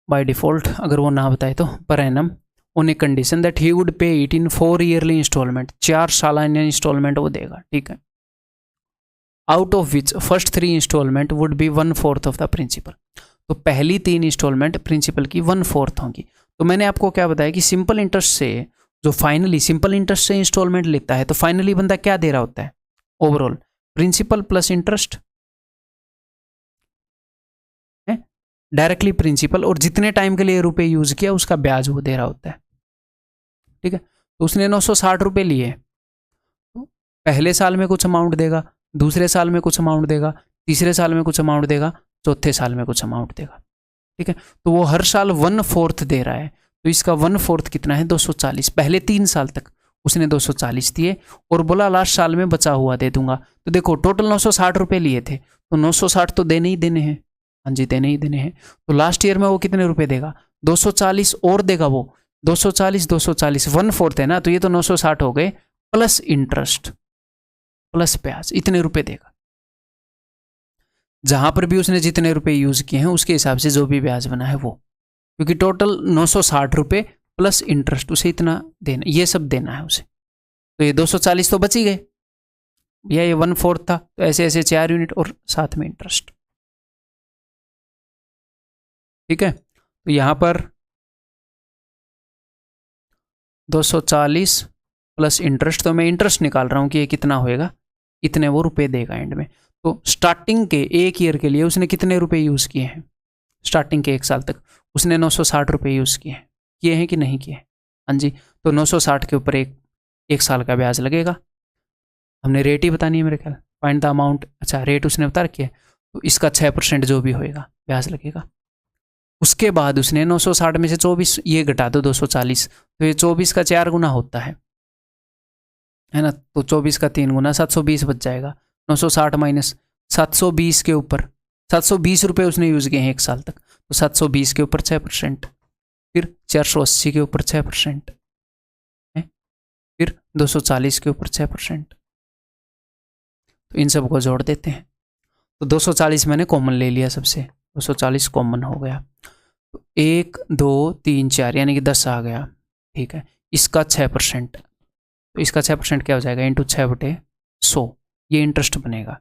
बाय डिफॉल्ट, अगर वो ना बताए तो पर annum, on a condition that he would pay it in 4 yearly instalment, 4 सालाना इंस्टॉलमेंट वो देगा। ठीक है, out of which first 3 instalment would be 1/4 of the principal, तो पहली 3 इंस्टॉलमेंट प्रिंसिपल की 1/4 होंगी। तो मैंने आपको क्या बताया कि सिंपल इंटरेस्ट से जो फाइनली सिंपल इंटरेस्ट से इंस्टॉलमेंट लेता है, तो फाइनली बंदा क्या दे रहा होता है ओवरऑल, प्रिंसिपल प्लस इंटरेस्ट है, डायरेक्टली प्रिंसिपल, और जितने टाइम के लिए रुपए यूज किया उसका ब्याज वो दे रहा होता है। ठीक है, तो उसने 960 रुपये लिए, तो पहले साल में कुछ अमाउंट देगा, दूसरे साल में कुछ अमाउंट देगा, तीसरे साल में कुछ अमाउंट देगा, चौथे साल में कुछ अमाउंट देगा। ठीक है, तो वो हर साल 1/4 दे रहा है, तो इसका 1/4 कितना है 240। पहले 3 साल तक उसने 240 दिए और बोला लास्ट साल में बचा हुआ दे दूंगा। तो देखो टोटल 960 रुपये लिए थे, तो 960 तो देने ही देने हैं, हाँ जी देने ही देने हैं। तो लास्ट ईयर में वो कितने रुपए देगा 240 और देगा, वो 240 1/4 है ना, तो ये तो 960 हो गए प्लस इंटरेस्ट प्लस ब्याज, इतने रुपए देगा। जहां पर भी उसने जितने रुपए यूज किए हैं उसके हिसाब से जो भी ब्याज बना है वो, क्योंकि टोटल 960 रुपये प्लस इंटरेस्ट, उसे इतना देना, ये सब देना है उसे। तो ये 240 तो बच ही गए, या ये 1/4 था, तो ऐसे ऐसे 4 यूनिट और साथ में इंटरेस्ट। ठीक है, तो यहां पर 240 प्लस इंटरेस्ट, तो मैं इंटरेस्ट निकाल रहा हूं कि ये कितना होएगा, इतने वो रुपए देगा एंड में। तो स्टार्टिंग के 1 ईयर के लिए उसने कितने रुपए यूज किए हैं, स्टार्टिंग के 1 साल तक उसने 960 रुपये यूज किए हैं कि नहीं किए? हाँ जी, तो 960 के ऊपर एक साल का ब्याज लगेगा। हमने रेट ही बतानी है मेरे ख्याल, फाइंड द अमाउंट, अच्छा रेट उसने बता रखी है, तो इसका 6% जो भी होएगा ब्याज लगेगा। उसके बाद उसने 960 में से 24 ये घटा दो 240, तो ये 24 का 4 गुना होता है ना, तो 24 का 3 गुना 720 बच जाएगा। 960 माइनस 720 के ऊपर 720 रुपये उसने यूज किए हैं 1 साल तक, तो 720 के ऊपर 6%, फिर 480 के ऊपर 6%, फिर 240 के ऊपर 6%, तो इन सब को जोड़ देते हैं। तो 240 मैंने कॉमन ले लिया सबसे, 240 कॉमन हो गया, तो 1 2 3 4 यानी कि 10 आ गया। ठीक है, इसका 6%, तो इसका 6% क्या हो जाएगा इंटू 6/100, ये इंटरेस्ट बनेगा।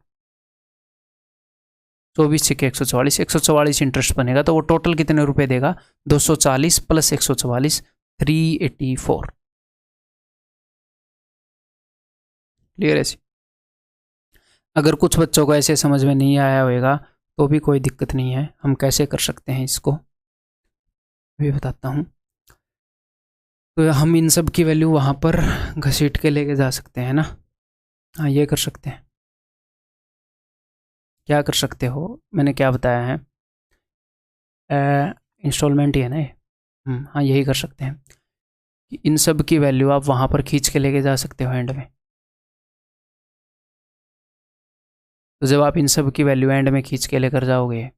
24 6 144 इंटरेस्ट बनेगा, तो वो टोटल कितने रुपए देगा 240 प्लस 144 384। क्लियर है? अगर कुछ बच्चों को ऐसे समझ में नहीं आया होगा तो भी कोई दिक्कत नहीं है, हम कैसे कर सकते हैं इसको भी बताता हूँ। तो हम इन सब की वैल्यू वहाँ पर घसीट के लेके जा सकते हैं ना। हाँ ये कर सकते हैं। क्या कर सकते हो, मैंने क्या बताया है, इंस्टॉलमेंट ही है ना। हाँ यही कर सकते हैं कि इन सब की वैल्यू आप वहाँ पर खींच के लेके जा सकते हो एंड में। तो जब आप इन सब की वैल्यू एंड में खींच के लेकर जाओगे,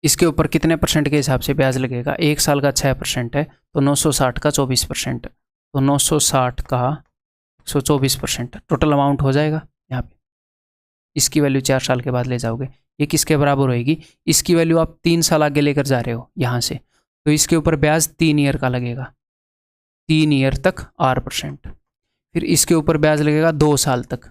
इसके ऊपर कितने % के हिसाब से ब्याज लगेगा, 1 साल का 6% है, तो 960 का 24%, तो 960 का 124% टोटल अमाउंट हो जाएगा यहाँ पे। इसकी वैल्यू 4 साल के बाद ले जाओगे, ये किसके बराबर होएगी, इसकी वैल्यू आप 3 साल आगे लेकर जा रहे हो यहाँ से, तो इसके ऊपर ब्याज 3 ईयर का लगेगा, 3 ईयर तक 8%। फिर इसके ऊपर ब्याज लगेगा 2 साल तक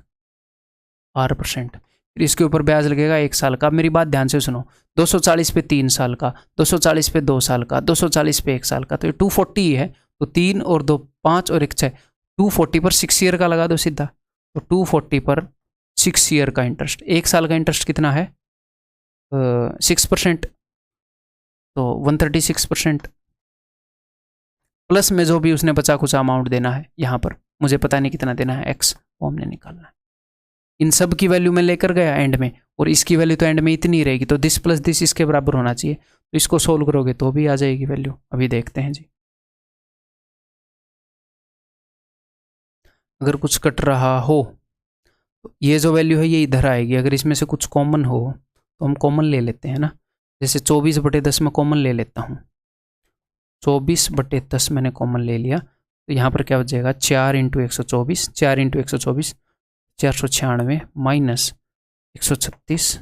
8%। फिर इसके ऊपर ब्याज लगेगा 1 साल का। मेरी बात ध्यान से सुनो, 240 पे 3 साल का, 240 पे 2 साल का, 240 पे 1 साल का, तो ये 240 ही है। तो 3 और 2 5 और 1 6, 240 पर 6 ईयर का लगा दो सीधा। तो 240 पर 6 ईयर का इंटरेस्ट, 1 साल का इंटरेस्ट कितना है 6%, तो 136%। प्लस में जो भी उसने बचा कुछ अमाउंट देना है यहाँ पर, मुझे पता नहीं कितना देना है x, वो हमने निकालना है। इन सब की वैल्यू में लेकर गया एंड में, और इसकी वैल्यू तो एंड में इतनी रहेगी, तो दिस प्लस दिस इसके बराबर होना चाहिए। तो इसको सोल्व करोगे तो भी आ जाएगी वैल्यू। अभी देखते हैं जी, अगर कुछ कट रहा हो तो ये जो वैल्यू है ये इधर आएगी। अगर इसमें से कुछ कॉमन हो तो हम कॉमन ले लेते हैं ना, जैसे 24/10 में कॉमन ले लेता हूँ। 24/10 मैंने कॉमन ले लिया, तो यहाँ पर क्या बचेगा 4 × 124, 4 × 124 496 माइनस 136।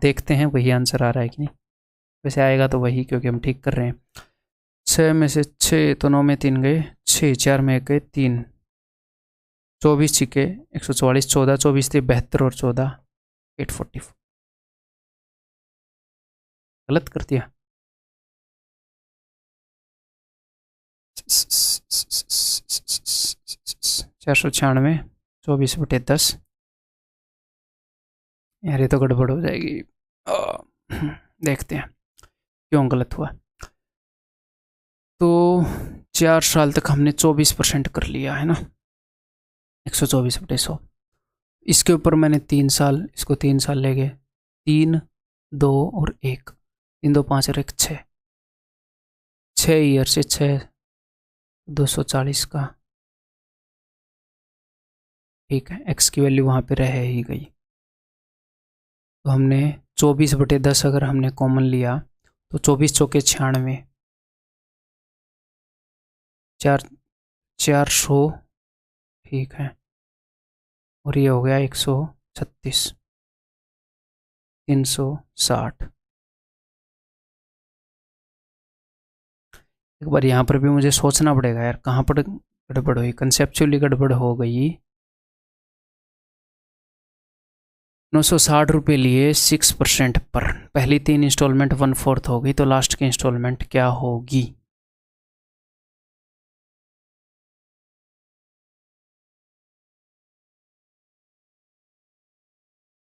देखते हैं वही आंसर आ रहा है कि नहीं, वैसे आएगा तो वही, क्योंकि हम ठीक कर रहे हैं। 6 में से 6 तो 9 में 3 गए, 6 4 में 1 गए 3, 24 छिके 144, 14 24 थे 72 और 14 844। गलत कर दिया। 496 24/10, यार ये तो गड़बड़ हो जाएगी। देखते हैं क्यों गलत हुआ। तो 4 साल तक हमने 24% कर लिया है ना, 124/100। इसके ऊपर मैंने 3 साल, इसको 3 साल ले गए, 3 2 और 1, 3 2 5 और 1 6, 6 ईयर से 6 240 का, ठीक है। x की वैल्यू वहाँ पे रह ही गई। तो हमने 24/10 अगर हमने कॉमन लिया तो 24 चौके 96, 400, ठीक है, और ये हो गया 136, 360। एक बार यहाँ पर भी मुझे सोचना पड़ेगा यार, कहाँ पर गड़बड़ हुई, कंसेप्चुअली गड़बड़ हो गई। 960 रुपये लिए 6% पर, पहली 3 इंस्टॉलमेंट 1/4 होगी, तो लास्ट की इंस्टॉलमेंट क्या होगी।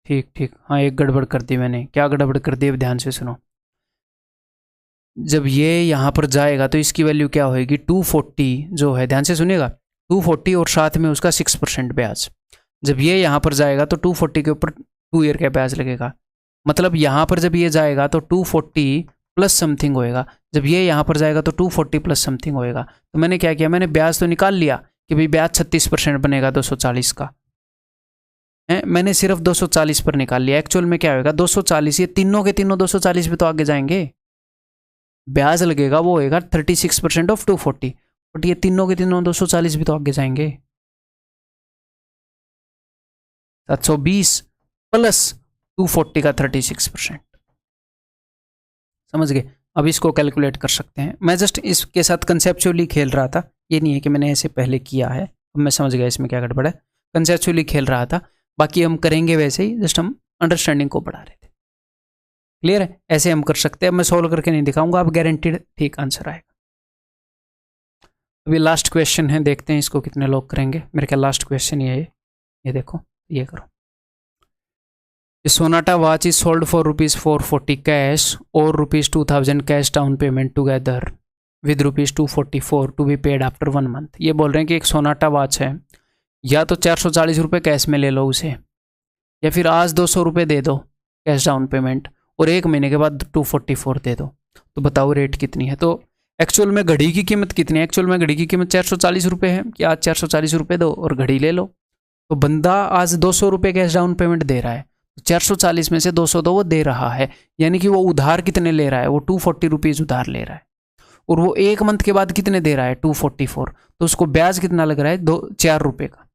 ठीक ठीक, हाँ एक गड़बड़ कर दी मैंने। क्या गड़बड़ कर दी, अब ध्यान से सुनो। जब ये यहाँ पर जाएगा तो इसकी वैल्यू क्या होएगी 240 जो है, ध्यान से सुनिएगा, 240 और साथ में उसका 6% ब्याज। जब ये यहाँ पर जाएगा तो 240 के ऊपर 2 ईयर का ब्याज लगेगा। मतलब यहाँ पर जब ये जाएगा तो 240 प्लस समथिंग होएगा, जब ये यहाँ पर जाएगा तो 240 प्लस समथिंग होएगा। तो मैंने क्या किया, मैंने ब्याज तो निकाल लिया कि भाई ब्याज 36% बनेगा 240 का है, मैंने सिर्फ 240 पर निकाल लिया। एक्चुअल में क्या होगा 240, ये तीनों के तीनों 240 पे तो आगे जाएंगे, ब्याज लगेगा वो होएगा 36% ऑफ 240, बट ये तीनों के तीनों 240 भी तो आगे जाएंगे। 720 प्लस 240 का 36%, समझ गए। अब इसको कैलकुलेट कर सकते हैं। मैं जस्ट इसके साथ कंसेप्चुअली खेल रहा था, ये नहीं है कि मैंने ऐसे पहले किया है। अब मैं समझ गया इसमें क्या गड़बड़ है, कंसेप्चुअली खेल रहा था। बाकी हम करेंगे वैसे ही, जस्ट हम अंडरस्टैंडिंग को बढ़ा रहे थे। क्लियर है, ऐसे हम कर सकते हैं। मैं सॉल्व करके नहीं दिखाऊंगा, आप गारंटीड ठीक आंसर आएगा। अभी लास्ट क्वेश्चन है, देखते हैं इसको कितने लोग करेंगे। मेरे ख्याल लास्ट क्वेश्चन ये है, ये देखो, ये करो। Sonata watch is sold for ₹440 cash और ₹2000 cash down payment together with ₹244 to be paid after 1 month. ये बोल रहे हैं कि एक सोनाटा वॉच है, या तो 440 रुपये कैश में ले लो उसे, या फिर आज 200 रुपये दे दो कैश डाउन पेमेंट और 1 महीने के बाद 244 दे दो। तो बताओ रेट कितनी है। तो एक्चुअल में घड़ी की कीमत कितनी है, एक्चुअल में घड़ी की कीमत 440 रुपये है कि आज 440 रुपये दो और घड़ी ले लो। तो बंदा आज 200 रुपये कैश डाउन पेमेंट दे रहा है, 440 में से 200 तो वो दे रहा है, यानी कि वो उधार कितने ले रहा है, वो 240 रुपीज़ उधार ले रहा है। और वो 1 मंथ के बाद कितने दे रहा है 244, तो उसको ब्याज कितना लग रहा है 4 रुपये का।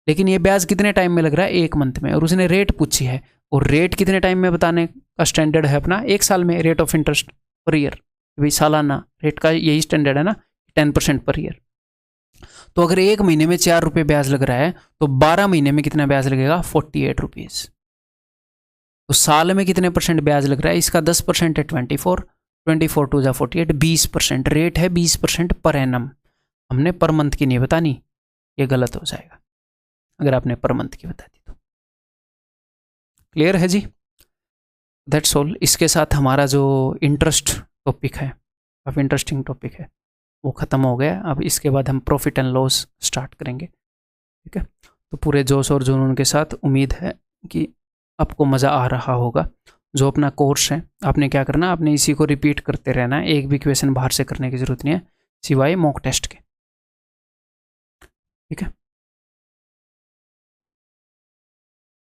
लेकिन ये ब्याज कितने टाइम में लग रहा है 1 मंथ में, और उसने रेट पूछी है, और रेट कितने टाइम में बताने का स्टैंडर्ड है अपना 1 साल में, rate of interest per year, भाई सालाना रेट का यही स्टैंडर्ड है ना 10% पर ईयर। तो अगर 1 महीने में 4 रुपये ब्याज लग रहा है तो 12 महीने में कितना ब्याज लगेगा 48 रुपीज़। तो साल में कितने परसेंट ब्याज लग रहा है, इसका 10% है 24 टू जा 48, 20%। रेट है 20% पर एनम। हमने पर मंथ की नहीं बतानी, ये गलत हो जाएगा अगर आपने पर मंथ की बता दी तो। क्लियर है जी? That's all. इसके साथ हमारा जो इंटरेस्ट टॉपिक है, काफ़ी इंटरेस्टिंग टॉपिक है, वो ख़त्म हो गया। अब इसके बाद हम प्रॉफिट एंड लॉस स्टार्ट करेंगे, ठीक है? तो पूरे जोश और जुनून के साथ, उम्मीद है कि आपको मज़ा आ रहा होगा। जो अपना कोर्स है, आपने क्या करना, आपने इसी को रिपीट करते रहना है, एक भी क्वेश्चन बाहर से करने की ज़रूरत नहीं है सिवाय मॉक टेस्ट के, ठीक है?